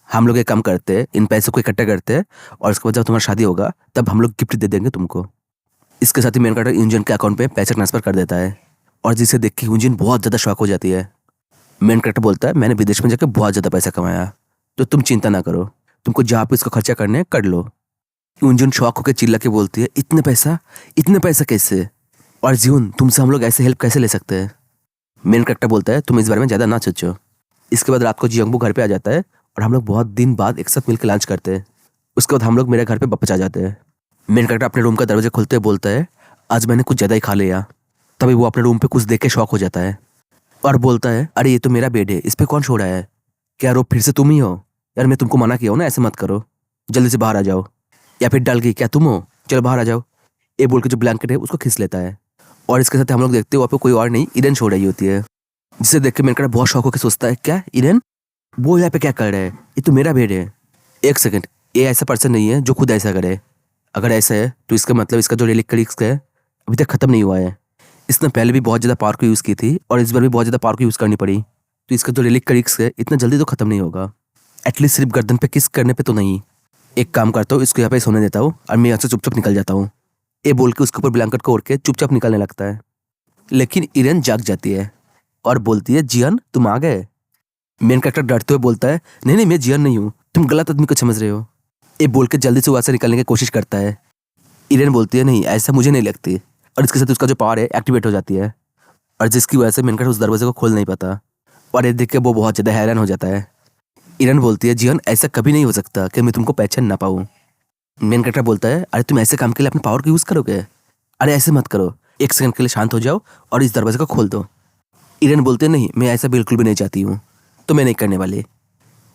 हम लोग एक काम करते हैं इन पैसों को इकट्ठा करते हैं और उसके बाद जब तुम्हारा शादी होगा तब हम लोग गिफ्ट दे देंगे तुमको। इसके साथ ही मेन कैरेक्टर यूंजिन के अकाउंट पे पैसे ट्रांसफर कर देता है, और जिसे देख के यूंजिन बहुत ज़्यादा शॉक हो जाती है। मेन कैरेक्टर बोलता है मैंने विदेश में जाकर बहुत ज़्यादा पैसा कमाया, तो तुम चिंता ना करो, तुमको जहाँ पे इसको खर्चा करने कर लो। यूंजिन शॉक होकर चिल्ला के बोलती है इतने पैसा कैसे, और जीवन तुमसे हम लोग ऐसे हेल्प कैसे ले सकते हैं। मेन कैरेक्टर बोलता है तुम इस बारे में ज़्यादा ना सोचो। इसके बाद रात को जियोंगबू घर पे आ जाता है और हम लोग बहुत दिन बाद एक साथ मिलकर लंच करते हैं। उसके बाद हम लोग मेरे घर पे वापस आ जाते हैं। मेन कैरेक्टर अपने रूम का दरवाजा खोलते हुए बोलता है आज मैंने कुछ ज़्यादा ही खा लिया। तभी वो अपने रूम पे कुछ देख के शॉक हो जाता है और बोलता है अरे ये तो मेरा बेड है, इस पर कौन सो रहा है, क्या रो फिर से तुम ही हो। यार मैं तुमको मना किया हो ना ऐसे मत करो, जल्दी से बाहर आ जाओ, या फिर डल गई क्या तुम हो, चलो बाहर आ जाओ। ये बोल के जो ब्लैंकेट है उसको खींच लेता है, और इसके साथ हम लोग देखते हैं वहाँ पे कोई और नहीं ईरन सो रही होती है, जिसे देख के मेरे बहुत शौक होकर सोचता है क्या ईरन वो यहाँ पे क्या कर रहा है, ये तो मेरा बेड है। एक सेकंड, ये ऐसा पर्सन नहीं है जो खुद ऐसा करे, अगर ऐसा है तो इसका मतलब इसका जो रेलिक क्रिक्स है अभी तक खत्म नहीं हुआ है। इसने पहले भी बहुत ज़्यादा पावर को यूज़ की थी और इस बार भी बहुत ज़्यादा पावर को यूज़ करनी पड़ी, तो इसका जो रेलिक क्रिक्स है इतना जल्दी तो खत्म नहीं होगा, एटलीस्ट सिर्फ गर्दन पे किस करने पे तो नहीं। एक काम करता हूँ इसको यहाँ पे सोने देता हूँ और मैं यहाँ से चुपचाप निकल जाता हूँ। ये बोल के उसके ऊपर ब्लैंकेट को ओढ़ के चुपचाप निकलने लगता है, लेकिन ईरन जाग जाती है और बोलती है जियन तुम आ गए। मेन कैरेक्टर डरते हुए बोलता है नहीं नहीं मैं जियन नहीं हूँ, तुम गलत आदमी को समझ रहे हो। ये बोल के जल्दी से वहाँ से निकलने की कोशिश करता है। ईरन बोलती है नहीं ऐसा मुझे नहीं लगती, और इसके साथ उसका जो पावर है एक्टिवेट हो जाती है, और जिसकी वजह से मेन कैरेक्टर उस दरवाजे को खोल नहीं पाता, और ये देख के वो बहुत ज़्यादा हैरान हो जाता है। ईरन बोलती है जियन ऐसा कभी नहीं हो सकता कि मैं तुमको पहचान ना पाऊँ। मेन कैरेक्टर बोलता है अरे तुम ऐसे काम के लिए अपने पावर को यूज़ करोगे, अरे ऐसे मत करो, एक सेकंड के लिए शांत हो जाओ और इस दरवाजे को खोल दो। ईरन बोलते नहीं मैं ऐसा बिल्कुल भी नहीं चाहती हूँ, तो मैं नहीं करने वाली।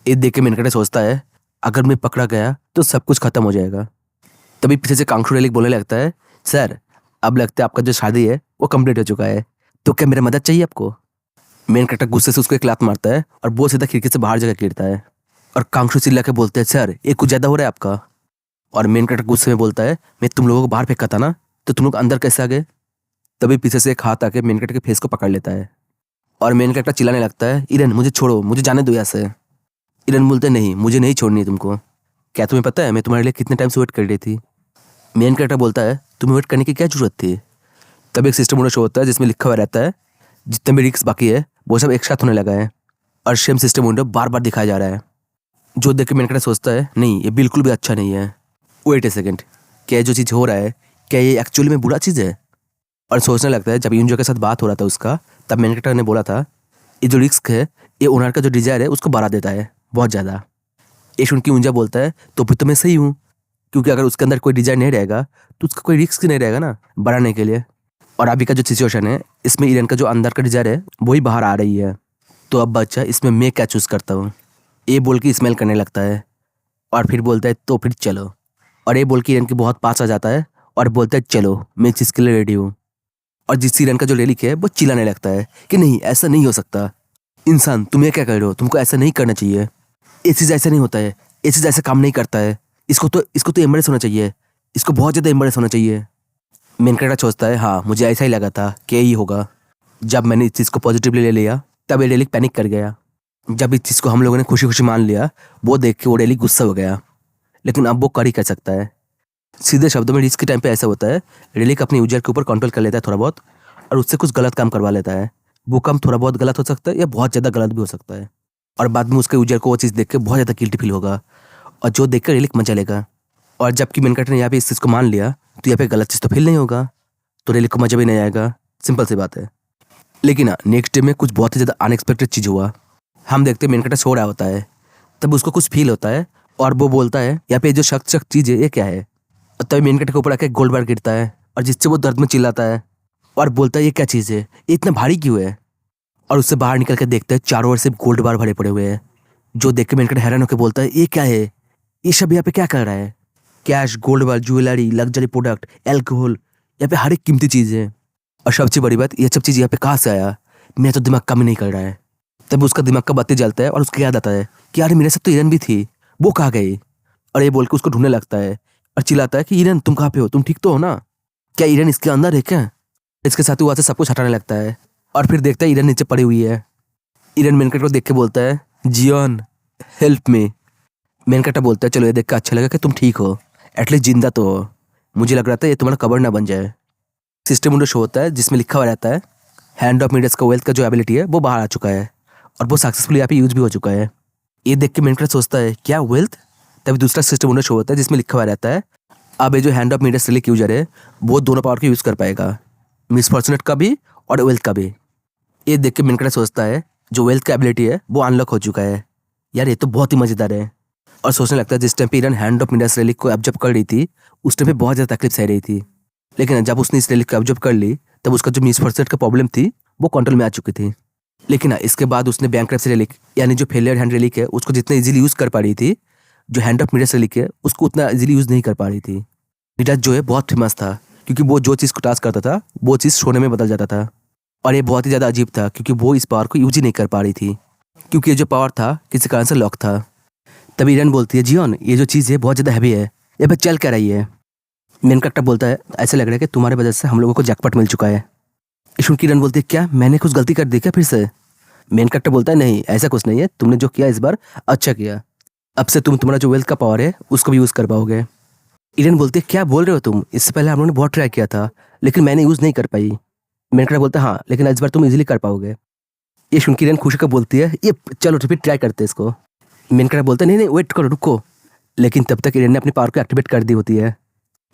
ये देख के मेन कैरेक्टर सोचता है अगर मैं पकड़ा गया तो सब कुछ खत्म हो जाएगा। तभी पीछे से कांगशू रेलिक बोलने लगता है सर अब लगता है आपका जो शादी है वो कंप्लीट हो चुका है, तो क्या मेरा मदद चाहिए आपको। मेन कैरेक्टर गुस्से से उसको एक लात मारता है और वो सीधा खिड़की से बाहर जगह गिरता है, और कांगशू चिल्ला के बोलते हैं सर ये कुछ ज़्यादा हो रहा है आपका। और मेन कैरेक्टर गुस्से में बोलता है मैं तुम लोगों को बाहर फेंका था ना, तो तुम लोग अंदर कैसे आ गए। तभी पीछे से एक हाथ आके मेन कैरेक्टर के फेस को पकड़ लेता है, और मेन कैरेक्टर चिल्लाने लगता है ईरन मुझे छोड़ो, मुझे जाने दो यहाँ से। ईरन बोलते नहीं मुझे नहीं छोड़नी है तुमको, क्या तुम्हें पता है मैं तुम्हारे लिए कितने टाइम से वेट कर रही थी। मेन कैरेक्टर बोलता है तुम्हें वेट करने की क्या जरूरत थी। तब एक सिस्टम शो होता है जिसमें लिखा हुआ रहता है जितने भी रिक्स बाकी है वो सब एक साथ होने लगा है, और सेम सिस्टम विंडो बार बार दिखाया जा रहा है, जो देख के मेन कैरेक्टर सोचता है नहीं ये बिल्कुल भी अच्छा नहीं है। वेट ए सेकेंड, क्या जो चीज़ हो रहा है क्या ये एक्चुअली में बुरा चीज़ है। और सोचने लगता है जब यूंजो के साथ बात हो रहा था उसका, तब मेन कैरेक्टर ने बोला था ये जो रिस्क है ये ओनर का जो डिजायर है उसको बढ़ा देता है बहुत ज़्यादा। ये सुन के यूंजा बोलता है तो फिर तो मैं सही हूँ, क्योंकि अगर उसके अंदर कोई डिजायर नहीं रहेगा तो उसका कोई रिस्क नहीं रहेगा ना बढ़ाने के लिए। और अभी का जो सिचुएशन है इसमें ईरन का जो अंदर का डिजायर है वही बाहर आ रही है, तो अब बच्चा इसमें मैं क्या चूज़ करता हूँ। ये बोल के स्मेल करने लगता है और फिर बोलता है तो फिर चलो। और ये बोल के ईरन के बहुत पास आ जाता है और बोलता है चलो मैं इस चीज़ के लिए रेडी हूँ। और जिससे ईरन का जो रेलिक है वो चिल्लाने लगता है कि नहीं ऐसा नहीं हो सकता, इंसान तुम ये क्या कर रहे हो, तुमको ऐसा नहीं करना चाहिए, ये चीज़ ऐसा नहीं होता है, ये चीज़ ऐसा काम नहीं करता है, इसको तो एम्बरेस होना चाहिए, इसको बहुत ज़्यादा एम्बरेस होना चाहिए। मेन कैरेक्टर सोचता है हाँ मुझे ऐसा ही लगा था कि यही होगा। जब मैंने इस चीज़ को पॉजिटिवली ले लिया तब ये रेलिक पैनिक कर गया। जब इस चीज़ को हम लोगों ने खुशी खुशी मान लिया, वो देख के वो रेलिक गुस्सा हो गया। लेकिन अब वो कर ही कर सकता है। सीधे शब्दों में रिस्क के टाइम पे ऐसा होता है, रेलिक अपने यूजर के ऊपर कंट्रोल कर लेता है थोड़ा बहुत और उससे कुछ गलत काम करवा लेता है। वो काम थोड़ा बहुत गलत हो सकता है या बहुत ज़्यादा गलत भी हो सकता है, और बाद में उसके यूजर को वो चीज़ देख के बहुत ज़्यादा गिल्टी फील होगा और जो देख कर रेलिक मजा लेगा। और जबकि मेन कैरेक्टर ने यहाँ पे इस चीज़ को मान लिया तो यहाँ पे गलत चीज़ तो फील नहीं होगा, तो रेलिक को मजा भी नहीं आएगा। सिंपल सी बात है। लेकिन हाँ नेक्स्ट डे में कुछ बहुत ही ज़्यादा अनएक्सपेक्टेड चीज़ हुआ। हम देखते हैं मेन कैरेक्टर सो रहा होता है, तब उसको कुछ फील होता है और वो बोलता है यहाँ पे जो शख्स चीज़ है ये क्या है। और तभी मेन कैरेक्टर के ऊपर आके गोल्ड बार गिरता है और जिससे वो दर्द में चिल्लाता है और बोलता है ये क्या चीज़ है, ये इतना भारी क्यों है। और उससे बाहर निकल के देखते हैं चारों ओर से गोल्ड बार भरे पड़े हुए हैं। जो देख के मेन कैरेक्टर हैरान होकर बोलता है ये क्या है, ये सब यहाँ पे क्या कर रहा है। कैश, गोल्ड बार, ज्वेलरी, लग्जरी प्रोडक्ट, एल्कोहल, यहाँ पे हर एक कीमती चीज़ है। और सबसे बड़ी बात ये सब चीज़ यहाँ पे कहाँ से आया, मेरा तो दिमाग काम ही नहीं कर रहा है। तब उसका दिमाग का बत्ती जलता है और उसको याद आता है कि यार मेरे साथ तो ईरन भी थी, वो कहाँ गई। और ये बोल के उसको ढूंढने लगता है और चिल्लाता है कि ईरन तुम कहाँ पे हो, तुम ठीक तो हो ना, क्या ईरन इसके अंदर है क्या। इसके साथ ही वहाँ से सब कुछ हटाने लगता है और फिर देखता है ईरन नीचे पड़ी हुई है। ईरन मेन कैरेक्टर को देख के बोलता है जियोन हेल्प मी। मेन कैरेक्टर बोलता है चलो ये देख के अच्छा लगा कि तुम ठीक हो, एटलीस्ट जिंदा तो हो, मुझे लग रहा था ये तुम्हारा कबर ना बन जाए। सिस्टम विंडो शो होता है जिसमें लिखा हुआ रहता है हैंड ऑफ मीडियस का वेल्थ का जो एबिलिटी है वो बाहर आ चुका है और वो सक्सेसफुली यहाँ पे यूज भी हो चुका है। ये देख के मेन कैरेक्टर सोचता है क्या वेल्थ। तभी दूसरा सिस्टम विंडो शो होता है जिसमें लिखा हुआ रहता है अब ये जो हैंड ऑफ मीडियस रिलीक यूजर है वो दोनों पावर को यूज़ कर पाएगा, मिसफॉर्चुनेट का भी और वेल्थ का भी। ये देख के मेन कैरेक्टर सोचता है जो वेल्थ का एबिलिटी है वो अनलॉक हो चुका है, यार ये तो बहुत ही मज़ेदार है। और सोचने लगता है जिस टाइम पे ईरन हैंड ऑफ मीडियस रिलीक को ऑब्जर्व कर रही थी उस टाइम पे बहुत ज़्यादा तकलीफ सह रही थी। लेकिन जब उसने इस रिलीक को ऑब्जर्व कर ली तब उसका जो मिसफॉर्चुनेट का प्रॉब्लम थी वो कंट्रोल में आ चुकी थी। लेकिन इसके बाद उसने बैंकरप्सी रिलीक यानी जो फेलियर हैंड रिलीक है उसको जितना इजीली यूज़ कर पा रही थी, जो हैंड ऑफ मीडियस रिलीक है उसको उतना इजीली यूज़ नहीं कर पा रही थी। मिडास जो है बहुत फेमस था क्योंकि वो जो चीज़ को टास्क करता था वो चीज़ सोने में बदल जाता था। और ये बहुत ही ज़्यादा अजीब था क्योंकि वो इस पावर को यूज ही नहीं कर पा रही थी क्योंकि ये जो पावर था किसी कारण से लॉक था। तभी ईरन बोलती है जियोन ये जो चीज़ है बहुत ज़्यादा हैवी है, ये बस चल क्या रही है। मेन कैरेक्टर बोलता है ऐसा लग रहा है कि तुम्हारे वजह से हम लोगों को जैकपॉट मिल चुका है। सुन के ईरन बोलती है क्या मैंने कुछ गलती कर दी क्या फिर से। मेन कैरेक्टर बोलता है नहीं ऐसा कुछ नहीं है, तुमने जो किया इस बार अच्छा किया, अब से तुम तुम्हारा जो वेल्थ का पावर है उसको भी यूज़ कर पाओगे। ईरन बोलती है क्या बोल रहे हो तुम, इससे पहले हम लोगों ने बहुत ट्राई किया था लेकिन मैंने यूज़ नहीं कर पाई। मेन कैरेक्टर बोलता है हाँ लेकिन इस बार तुम इजीली कर पाओगे। ये सुन के ईरन खुशी का बोलती है ये चलो फिर ट्राई करते हैं इसको। मेन कैरेक्टर बोलता है नहीं नहीं वेट करो रुको। लेकिन तब तक ईरन ने अपनी पावर को एक्टिवेट कर दी होती है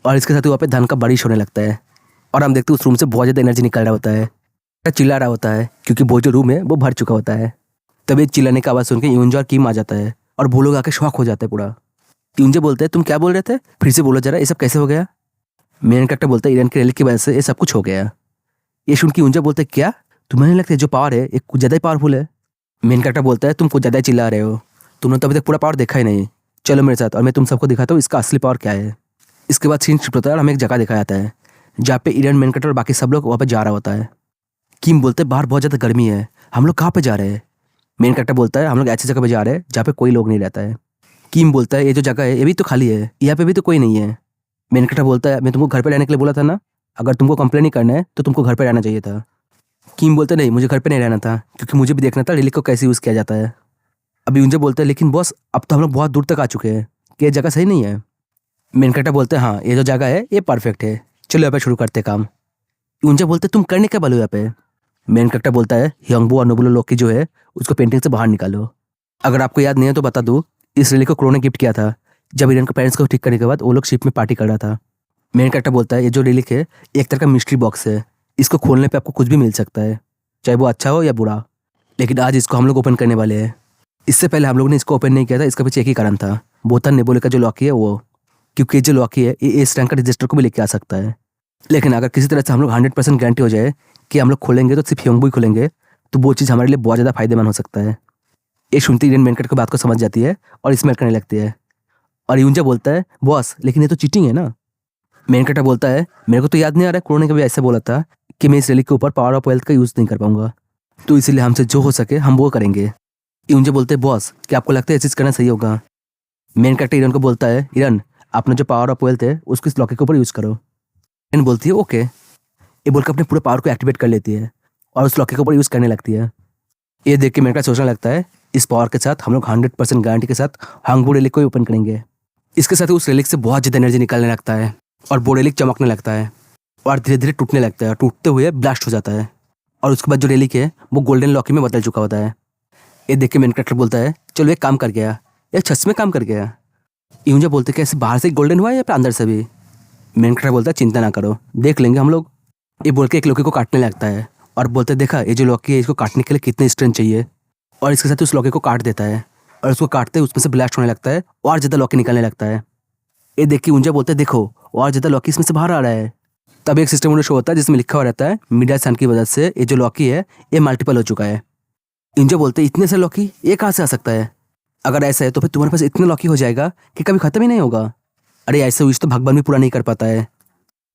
और इसके साथ वहाँ पे धन का बारिश होने लगता है और हम देखते हैं उस रूम से बहुत ज़्यादा एनर्जी निकल रहा होता है, चिल्ला रहा होता है क्योंकि वो जो रूम है वो भर चुका होता है। तभी चिल्लाने की आवाज़ सुन के यूंजा और किम आ जाता है और वो लोग आके शॉक हो जाता है पूरा। यूंजा बोलते हैं तुम क्या बोल रहे थे, फिर से बोलो जरा ये सब कैसे हो गया। मेन कैरेक्टर बोलता है ईरन के रिलीक की वजह से ये सब कुछ हो गया। ये सुन के यूंजा बोलते हैं क्या तुम्हें नहीं लगता जो पावर है एक कुछ ज़्यादा ही पावरफुल है। मेन कैरेक्टर बोलता है तुम कुछ ज़्यादा ही चिल्ला रहे हो, तुमने तो अभी तक पूरा पावर देखा ही नहीं, चलो मेरे साथ और मैं तुम सबको दिखाता हूँ इसका असली पावर क्या है। इसके बाद सीन शिफ्ट होता है और हमें एक जगह दिखाया जाता है जहाँ पे ईरन, मेन कैरेक्टर और बाकी सब लोग वहाँ पे जा रहा होता है। किम बोलते हैं बाहर बहुत ज़्यादा गर्मी है, हम लोग कहाँ पे जा रहे हैं। मेन कैरेक्टर बोलता है हम लोग ऐसी जगह पे जा रहे हैं जहाँ पे कोई लोग नहीं रहता है। किम बोलता है ये जो जगह है ये भी तो खाली है, यहाँ पे भी तो कोई नहीं है। मेन कैरेक्टर बोलता है मैं तुमको घर पे रहने के लिए बोला था ना, अगर तुमको कंप्लेन नहीं करना है तो तुमको घर पे रहना चाहिए था। किम बोलता है नहीं मुझे घर पे नहीं रहना था क्योंकि मुझे भी देखना था रिलीक को कैसे यूज़ किया जाता है। अभी यूंजा बोलता है लेकिन बॉस अब तो हम लोग बहुत दूर तक आ चुके हैं कि ये जगह सही नहीं है। मेन कैरेक्टर बोलते हैं हाँ ये जो जगह है ये परफेक्ट है, चलो यहाँ पे शुरू करते काम। यूंजा बोलते तुम करने क्या बोलो यहाँ पे। मेन कैरेक्टर बोलता है ह्योंगबो और नोबुलो लोकी जो है उसको पेंटिंग से बाहर निकालो। अगर आपको याद नहीं है तो बता दूँ इस रिलीक को क्रो ने गिफ्ट किया था जब ईरन के पेरेंट्स को ठीक करने के बाद वो लोग शिप में पार्टी कर रहा था। मेन कैरेक्टर बोलता है ये जो रिलीक है एक तरह का मिस्ट्री बॉक्स है, इसको खोलने पे आपको कुछ भी मिल सकता है चाहे वो अच्छा हो या बुरा, लेकिन आज इसको हम लोग ओपन करने वाले हैं। इससे पहले हम लोग ने इसको ओपन नहीं किया था, इसका पीछे एक ही कारण था, वो था नेबुला का जो लॉकी है वो, क्योंकि जो लॉकी है ये इस रैंक का रजिस्टर को भी लेके आ सकता है। लेकिन अगर किसी तरह से हम लोग 100% गारंटी हो जाए कि हम लोग खोलेंगे तो सिर्फ ह्योंगबो ही खोलेंगे तो वो चीज़ हमारे लिए बहुत ज़्यादा फायदेमंद हो सकता है। ये सुनती ईरन मेन कैरेक्टर की बात को समझ जाती है और स्मेल करने लगती है और यूंजा बोलता है बॉस लेकिन ये तो चीटिंग है ना। मेन कैरेक्टर बोलता है मेरे को तो याद नहीं आ रहा है, कोरोना ने कभी ऐसे बोला था कि मैं इस रिलीक के ऊपर पावर ऑफ वेल्थ का यूज़ नहीं कर पाऊंगा, तो इसीलिए हमसे जो हो सके हम वो करेंगे। यूंजा बोलते हैं बॉस क्या आपको लगता है ये चीज़ करना सही होगा। मेन कैरेक्टर इरन को बोलता है इरन अपना जो पावर ऑफ वेल्थ है उसको इस लॉकेट के ऊपर यूज़ करो। इरन बोलती है ओके। ये बोलकर अपने पूरे पावर को एक्टिवेट कर लेती है और उस लॉकेट के ऊपर यूज़ करने लगती है। ये देख के मेरे को सोचने लगता है इस पावर के साथ हम लोग 100% गारंटी के साथ हांगबो रेलिक को ही ओपन करेंगे। इसके साथ उस रेलिक से बहुत ज़्यादा एनर्जी निकलने लगता है और वो रेलिक चमकने लगता है और धीरे धीरे टूटने लगता है और टूटते हुए ब्लास्ट हो जाता है और उसके बाद जो रेलिक है वो गोल्डन लॉकी में बदल चुका होता है। ये देख के मेन कैरेक्टर बोलता है चलो एक काम कर गया, एक छस में काम कर गया। यूंजा बोलते कैसे बाहर से गोल्डन हुआ है या फिर अंदर से भी। मेन कैरेक्टर बोलता है चिंता ना करो देख लेंगे हम लोग। ये बोल के एक लॉकी को काटने लगता है और बोलते देखा ये जो लॉकी है इसको काटने के लिए कितनी स्ट्रेंथ चाहिए, और इसके साथ उस लॉकी को काट देता है और उसको काटते उसमें से ब्लास्ट होने लगता है और ज़्यादा लॉकी निकलने लगता है। ये देख के यूंजा बोलते देखो और ज़्यादा लॉकी इसमें से बाहर आ रहा है। तब एक सिस्टम शो होता है जिसमें लिखा हुआ रहता है मीडिया सन की वजह से ये जो लॉकी है ये मल्टीपल हो चुका है। यूंजा बोलते इतने से लॉकी ये कहाँ से आ सकता है, अगर ऐसा है तो फिर तुम्हारे पास इतना लॉकी हो जाएगा कि कभी खत्म ही नहीं होगा। अरे ऐसे विश तो भगवान भी पूरा नहीं कर पाता है।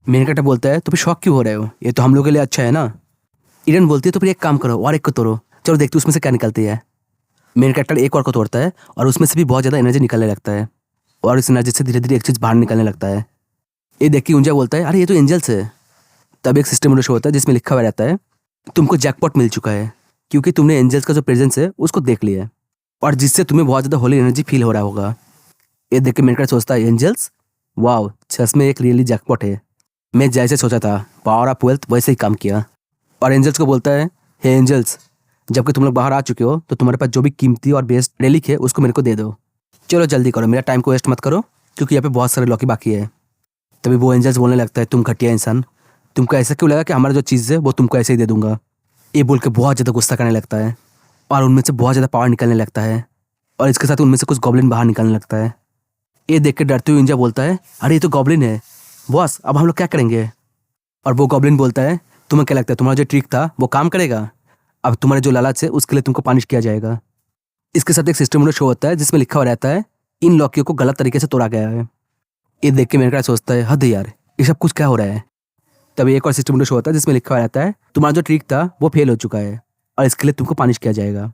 मेन कैरेक्टर बोलता है तो फिर शौक क्यों हो रहे हो, ये तो हम लोगों के लिए अच्छा है ना। इरन बोलती है तो फिर एक काम करो और एक को तोड़ो, चलो देखते उसमें से क्या निकलती है। मेन कैरेक्टर एक और को तोड़ता है और उसमें से भी बहुत ज़्यादा एनर्जी निकलने लगता है और इस एनर्जी से धीरे धीरे एक चीज़ बाहर निकलने लगता है। ये देख के यूंजा बोलता है अरे ये तो एंजल्स है। तब एक सिस्टम शो होता है जिसमें लिखा हुआ रहता है तुमको जैकपॉट मिल चुका है क्योंकि तुमने एंजल्स का जो प्रेजेंस है उसको देख लिया है और जिससे तुम्हें बहुत ज़्यादा होली एनर्जी फील हो रहा होगा। ये देख के मेन कैरेक्टर सोचता है एंजल्स वाओ सच में एक रियली जैकपॉट है, मैं जैसे सोचा था पावर ऑफ वेल्थ वैसे ही काम किया। और एंजल्स को बोलता है हे एंजल्स जबकि तुम लोग बाहर आ चुके हो तो तुम्हारे पास जो भी कीमती और बेस्ट रेलिक है उसको मेरे को दे दो, चलो जल्दी करो मेरा टाइम को वेस्ट मत करो क्योंकि यहाँ पे बहुत सारे लॉकी बाकी है। तभी वो एंजल्स बोलने लगता है तुम घटिया इंसान, तुमको ऐसा क्यों लगा कि हमारा जो चीज़ है वो तुमको ऐसे ही दे दूंगा। ये बोल के बहुत ज़्यादा गुस्सा करने लगता है और उनमें से बहुत ज़्यादा पावर निकलने लगता है और इसके साथ उनमें से कुछ गॉब्लिन बाहर निकलने लगता है। ये देख के डरते हुए यूंजा बोलता है अरे ये तो गॉब्लिन है बॉस, अब हम लोग क्या करेंगे। और वो गॉब्लिन बोलता है तुम्हें क्या लगता है तुम्हारा जो ट्रिक था वो काम करेगा, अब तुम्हारे जो लालच है उसके लिए तुमको पनिश किया जाएगा। इसके साथ एक सिस्टम शो होता है जिसमें लिखा हुआ रहता है इन लॉकियों को गलत तरीके से तोड़ा गया है। ये देख के मेरे ख्याल सोचता है हद यार ये सब कुछ क्या हो रहा है। तभी एक और सिस्टम शो होता है जिसमें लिखा हुआ रहता है तुम्हारा जो ट्रिक था वो फेल हो चुका है और इसके लिए तुमको पनिश किया जाएगा।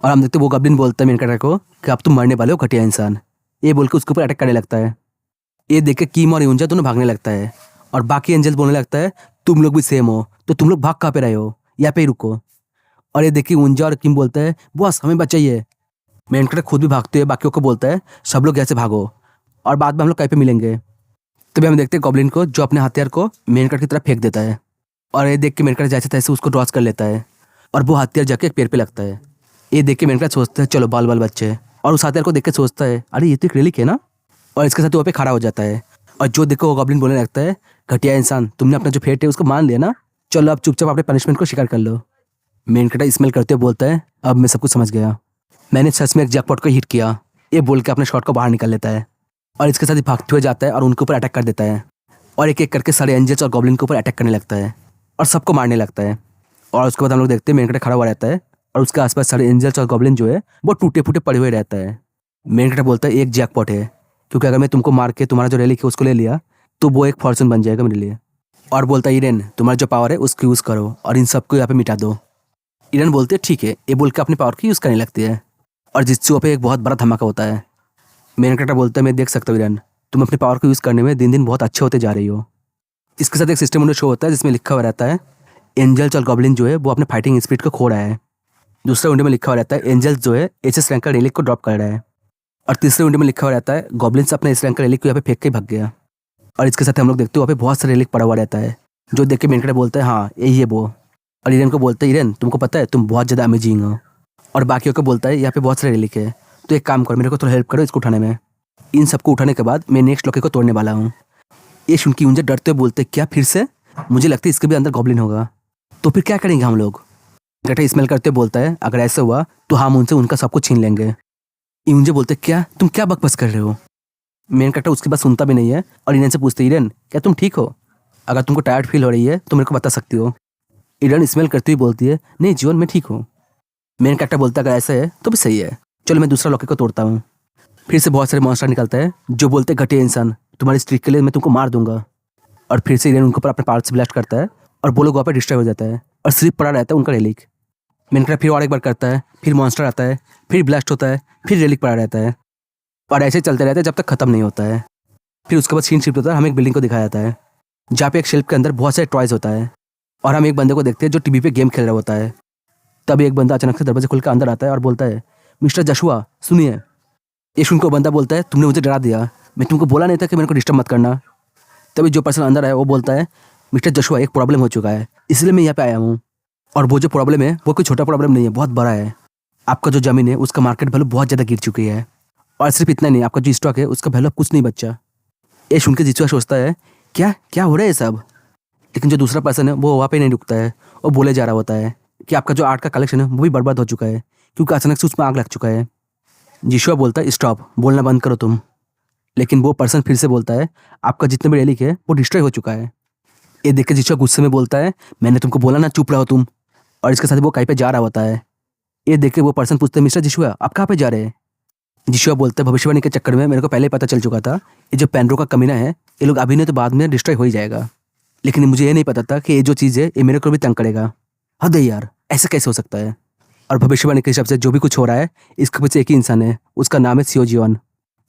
और हम देखते वो गॉब्लिन बोलता है मेन कैरेक्टर को कि अब तुम मरने वाले हो घटिया इंसान। ये बोल के उसके ऊपर अटैक करने लगता है। ये देख के कीम और यूंजा दोनों भागने लगता है और बाकी एंजल्स बोलने लगता है तुम लोग भी सेम हो तो तुम लोग भाग कहाँ पे रहे हो, यहाँ पे ही रुको। और ये देखिए यूंजा और किम बोलता है बॉस हमें बचाइए। मेन कैरेक्टर खुद भी भागते हुए बाकियों को बोलता है सब लोग ऐसे भागो और बाद में हम लोग कहीं पे मिलेंगे। तभी हम देखते हैं गॉब्लिन को जो अपने हथियार को मेन कैरेक्टर की तरफ फेंक देता है और ये देख के मेन कैरेक्टर जैसे तैसे उसको ड्रॉस कर लेता है और वो हथियार जाके एक पेड़ पे लगता है। ये देख के मेन कैरेक्टर सोचता है चलो बाल बाल बच्चे, और उस हथियार को देख के सोचता है अरे ये तो एक रेलिक है ना, और इसके साथ वहाँ पे खड़ा हो जाता है। और जो देखो वो गॉब्लिन बोलने लगता है घटिया इंसान तुमने अपना जो फेट है उसको मान लिया ना, चलो अब चुपचाप अपने पनिशमेंट को शिकार कर लो। मेन कैरेक्टर स्मेल करते हुए बोलता है अब मैं सब कुछ समझ गया, मैंने सच में एक जैकपॉट को हिट किया। ये बोल के अपने शॉट को बाहर निकाल लेता है और इसके साथ ही भागते हुए जाता है और उनके ऊपर अटैक कर देता है और एक एक करके सारे एंजल्स और गॉब्लिन के ऊपर अटैक करने लगता है और सबको मारने लगता है। और उसके बाद हम लोग देखते हैं मेन कैरेक्टर खड़ा हुआ रहता है और उसके आसपास सारे एंजल्स और गॉब्लिन जो है वो टूटे फूटे पड़े हुए रहता है। मेन कैरेक्टर बोलता है एक जैकपॉट है क्योंकि अगर मैं तुमको मार के तुम्हारा जो रेलिक है उसको ले लिया तो वो एक फॉर्चून बन जाएगा मेरे लिए। और बोलता है इरेन तुम्हारा जो पावर है उसको यूज़ करो और इन सबको यहाँ पे मिटा दो। इरेन बोलते हैं ठीक है, ये बोल के अपनी पावर की यूज़ करने लगती है और जिससे वहाँ पे एक बहुत बड़ा धमाका होता है। मेन कैरेक्टर बोलता है मैं देख सकता हूँ इरेन तुम अपनी पावर को यूज़ करने में दिन दिन बहुत अच्छे होते जा रही हो। इसके साथ एक सिस्टम शो होता है जिसमें लिखा हुआ रहता है एंजल्स और गॉब्लिन जो है वो अपने फाइटिंग स्पीड को खो रहा है। दूसरे विंडो में लिखा हुआ रहता है एंजल्स जो है एसएस रैंक का रेलिक को ड्रॉप कर रहा है। और तीसरे विंडो में लिखा हुआ रहता है गॉब्लिन्स अपने इस रैंक का रेलिक को यहाँ पे फेंक के भाग गया। और इसके साथ हम लोग देखते हो वहाँ पे बहुत सारे रेलिक पड़ा हुआ रहता है जो देख के मेन कैरेक्टर बोलता है हाँ यही है वो। और इरेन को बोलता है इरेन तुमको पता है तुम बहुत ज़्यादा अमेजिंग हो। और बाकियों को बोलता है यहाँ पे बहुत सारे रेलिक है तो एक काम करो मेरे को थोड़ा हेल्प करो इसको उठाने में। इन सबको उठाने के बाद मैं नेक्स्ट लॉकेट को तोड़ने वाला हूँ। ये सुन के यूंजा डरते हुए बोलते क्या फिर से, मुझे लगता है इसके भी अंदर गॉब्लिन होगा तो फिर क्या करेंगे हम लोग। गटा स्मेल करते बोलता है अगर ऐसा हुआ तो हम उनसे उनका सब कुछ छीन लेंगे। यूंजा बोलते क्या तुम क्या बकवास कर रहे हो। मेन कैरेक्टर उसके बाद सुनता भी नहीं है और इरेन से पूछते इरेन क्या तुम ठीक हो, अगर तुमको टायर्ड फील हो रही है तो मेरे को बता सकती हो। इरेन स्मेल करते हुए बोलती है नहीं जीवन मैं ठीक हूँ। मेन कैरेक्टर बोलता है अगर ऐसा है तो भी सही है, चलो मैं दूसरा लॉकेट को तोड़ता हूँ। फिर से बहुत सारे मॉन्स्टर निकलते हैं जो बोलते हैं घटिया इंसान, तुम्हारी स्ट्रीक के लिए मैं तुमको मार दूंगा। और फिर से इरेन उनके ऊपर अपने पार्ट से ब्लास्ट करता है और वो लोग वहाँ पर डिस्ट्रॉय हो जाता है और सिर्फ पड़ा रहता है उनका रेलिक। मिनक्राफ्ट फिर और एक बार करता है, फिर मॉन्स्टर आता है, फिर ब्लास्ट होता है, फिर रेलिक पड़ा रहता है और ऐसे चलते रहते हैं जब तक खत्म नहीं होता है। फिर उसके बाद सीन शिफ्ट होता है, हमें एक बिल्डिंग को दिखाया जाता है जहाँ पे एक शेल्फ के अंदर बहुत सारे टॉयज होता है और हम एक बंदे को देखते हैं जो टीवी पे गेम खेल रहा होता है। तब एक बंदा अचानक से दरवाजे खुल कर अंदर आता है और बोलता है, मिस्टर जशुआ सुनिए। ये सुनकर बंदा बोलता है, तुमने मुझे डरा दिया, मैं तुमको बोला नहीं था कि मेरे को डिस्टर्ब मत करना। तभी जो पर्सन अंदर आया वो बोलता है, मिस्टर जशुआ एक प्रॉब्लम हो चुका है, इसलिए मैं यहाँ पे आया हूँ। और वो जो प्रॉब्लम है वो कोई छोटा प्रॉब्लम नहीं है, बहुत बड़ा है। आपका जो ज़मीन है उसका मार्केट वैल्यू बहुत ज़्यादा गिर चुकी है और सिर्फ इतना नहीं, आपका जो स्टॉक है उसका वैल्यू कुछ नहीं बचा। ये सुन के जिसुआ सोचता है क्या क्या हो रहा है सब। लेकिन जो दूसरा पर्सन है वो वहाँ पे नहीं रुकता है और बोले जा रहा होता है कि आपका जो आर्ट का कलेक्शन है वो भी बर्बाद हो चुका है क्योंकि अचानक से उसमें आग लग चुका है। जिशुआ बोलता है, स्टॉप, बोलना बंद करो तुम। लेकिन वो पर्सन फिर से बोलता है, आपका जितने भी रेलिक है वो डिस्ट्रॉय हो चुका है। ये देख के जिशुआ गुस्से में बोलता है, मैंने तुमको बोला ना चुप रहो तुम। और इसके साथ वो कहीं पे जा रहा होता है। ये देख के वो पर्सन पूछते हैं, मिस्टर जिशुआ आप कहाँ पे जा रहे हैं। जिशुआ बोलता है, भविष्यवाणी के चक्कर में मेरे को पहले ही पता चल चुका था ये जो पेंड्रो का कमीना है ये लोग अभी नहीं तो बाद में डिस्ट्रॉय हो ही जाएगा। लेकिन मुझे ये नहीं पता था कि ये जो चीज़ है ये मेरे को भी तंग करेगा। हद है यार, ऐसे कैसे हो सकता है। और भविष्यवाणी के हिसाब से जो भी कुछ हो रहा है इसके पीछे एक ही इंसान है, उसका नाम है सियोजियन।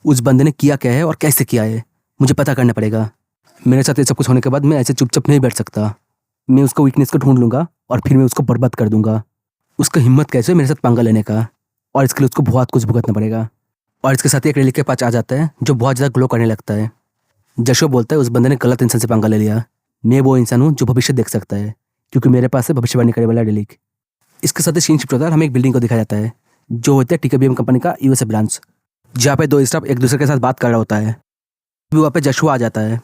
उस बंदे ने किया क्या है और कैसे किया है मुझे पता करना पड़ेगा। मेरे साथ ये सब कुछ होने के बाद मैं ऐसे चुपचाप नहीं बैठ सकता। मैं उसको वीकनेस को ढूंढ लूंगा और फिर मैं उसको बर्बाद कर दूंगा। उसका हिम्मत कैसे मेरे साथ पंगा लेने का, और इसके लिए उसको बहुत कुछ भुगतना पड़ेगा। और इसके साथ एक रेलिक के पास आ जाता है जो बहुत ज़्यादा ग्लो करने लगता है। जशो बोलता है, उस बंदे ने गलत इंसान से पंगा ले लिया। मैं वो इंसान हूँ जो भविष्य देख सकता है क्योंकि मेरे पास है भविष्यवाणी करने वाला रेलिक। इसके साथ सीन शिफ्ट होता है, हमें एक बिल्डिंग को दिखाया जाता है जो होता है टीकेबीएम कंपनी का यूएसए ब्रांच, जहाँ पे दो स्टाफ एक दूसरे के साथ बात कर रहा होता है। भी वहाँ पे जशुआ आ जाता है,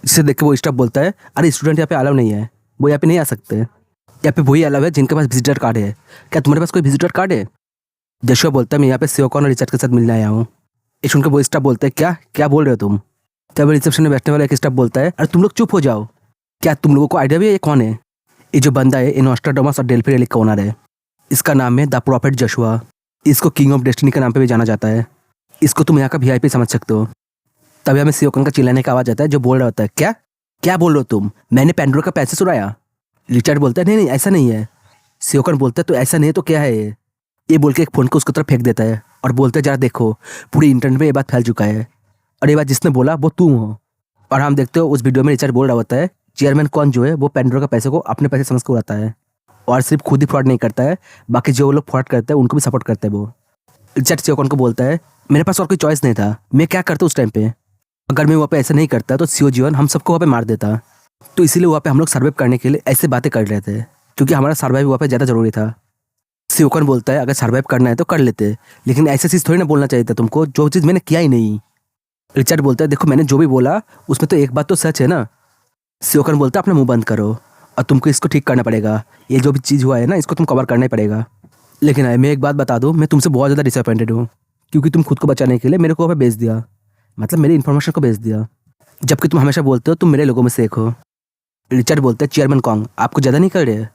जिसे देख के वो स्टाफ बोलता है, अरे स्टूडेंट यहाँ पे अलाउ नहीं है, वो यहाँ पे नहीं आ सकते। यहाँ पे वही अलाउ है जिनके पास विजिटर कार्ड है। क्या तुम्हारे पास कोई विजिटर कार्ड है। जशुआ बोलता है, मैं यहाँ पे सियोकॉन और रिचर्ड के साथ मिलने आया हूँ। ये सुनकर वो स्टाफ बोलता है, क्या क्या बोल रहे हो तुम। तब रिसेप्शन में बैठने वाला एक स्टाफ बोलता है, अरे तुम लोग चुप हो जाओ, क्या तुम लोगों को आइडिया भी है ये कौन है। ये जो बंदा है नोस्ट्राडामस और डेल्फी रेलिक का ओनर है। इसका नाम है द प्रॉफिट जशुआ। इसको किंग ऑफ डेस्टिनी के नाम पे भी जाना जाता है। इसको तुम यहाँ का वीआईपी समझ सकते हो। तभी हमें सियोकन का चिल्लाने का आवाज आता है जो बोल रहा होता है, क्या क्या बोल रहे हो तुम, मैंने पेंड्रो का पैसे चुराया। रिचर्ड बोलता है, नहीं नहीं ऐसा नहीं है। सियोकन बोलता है, तो ऐसा नहीं है तो क्या है ये बोल के एक फ़ोन को उसकी तरफ फेंक देता है और बोलता है, जरा देखो पूरी इंटरनेट में ये बात फैल चुका है और ये बात जिसने बोला वो तुम हो। और हम देखते हो उस वीडियो में रिचर्ड बोल रहा होता है, चेयरमैन कौन जो है वो पेंड्रो का पैसे को अपने पैसे समझ कर उड़ाता है और सिर्फ खुद ही फ्रॉड नहीं करता है, बाकी जो लोग फ्रॉड करते हैं उनको भी सपोर्ट करता है वो। रिचर्ड सियोकन को बोलता है, मेरे पास और कोई चॉइस नहीं था, मैं क्या करता उस टाइम पे। अगर मैं वहाँ पे ऐसा नहीं करता तो सियोजियन हम सबको वहाँ पे मार देता। तो इसीलिए वहाँ पे हम लोग सर्वाइव करने के लिए ऐसे बातें कर रहे थे क्योंकि हमारा सर्वाइव वहाँ पे ज़्यादा जरूरी था। सियोकन बोलता है, अगर सर्वाइव करना है तो कर लेते, लेकिन ऐसी चीज़ थोड़ी ना बोलना चाहिए था तुमको जो चीज़ मैंने किया ही नहीं। रिचर्ड बोलता है, देखो मैंने जो भी बोला उसमें तो एक बात तो सच है ना। सियोकन बोलता है, अपना मुंह बंद करो और तुमको इसको ठीक करना पड़ेगा, ये जो भी चीज़ हुआ है ना इसको तुम कवर करना ही पड़ेगा। लेकिन मैं एक बात बता दूँ, मैं तुमसे बहुत ज़्यादा डिसअपॉइंटेड हूँ क्योंकि तुम खुद को बचाने के लिए मेरे को वहाँ पे भेज दिया, मतलब मेरी इन्फॉर्मेशन को भेज दिया, जबकि तुम हमेशा बोलते हो तुम मेरे लोगों में से एक हो। रिचर्ड बोलते हैं, चेयरमैन कॉन्ग आपको ज़्यादा नहीं कर रहे,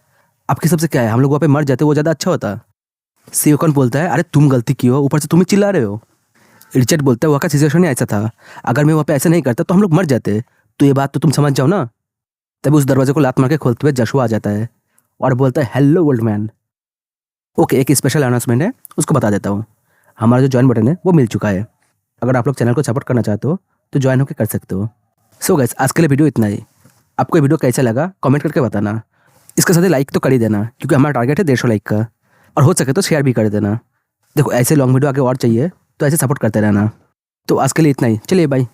आपके सबसे क्या है, हम लोग वहाँ पे मर जाते वो ज़्यादा अच्छा होता। सियोकन बोलता है, अरे तुम गलती की हो, ऊपर से तुम ही चिल्ला रहे हो। रिचर्ड बोलता है, वहाँ का सिचुएशन ही ऐसा था, अगर मैं वहाँ पे ऐसा नहीं करता तो हम लोग मर जाते, तो ये बात तो तुम समझ जाओ ना। तभी उस दरवाजे को लात मार के खोलते हुए जशुआ आ जाता है और बोलता है, हेलो ओल्ड मैन। ओके, एक स्पेशल अनाउंसमेंट है उसको बता देता हूँ, हमारा जो ज्वाइन बटन है वो मिल चुका है। अगर आप लोग चैनल को सपोर्ट करना चाहते हो तो ज्वाइन होकर कर सकते हो। सो गाइस, आज के लिए वीडियो इतना ही। आपको ये वीडियो कैसा लगा कमेंट करके बताना। इसके साथ ही लाइक तो कर ही देना क्योंकि हमारा टारगेट है 150 लाइक का, और हो सके तो शेयर भी कर देना। देखो ऐसे लॉन्ग वीडियो आगे और चाहिए तो ऐसे सपोर्ट करते रहना। तो आज के लिए इतना ही, चलिए बाय।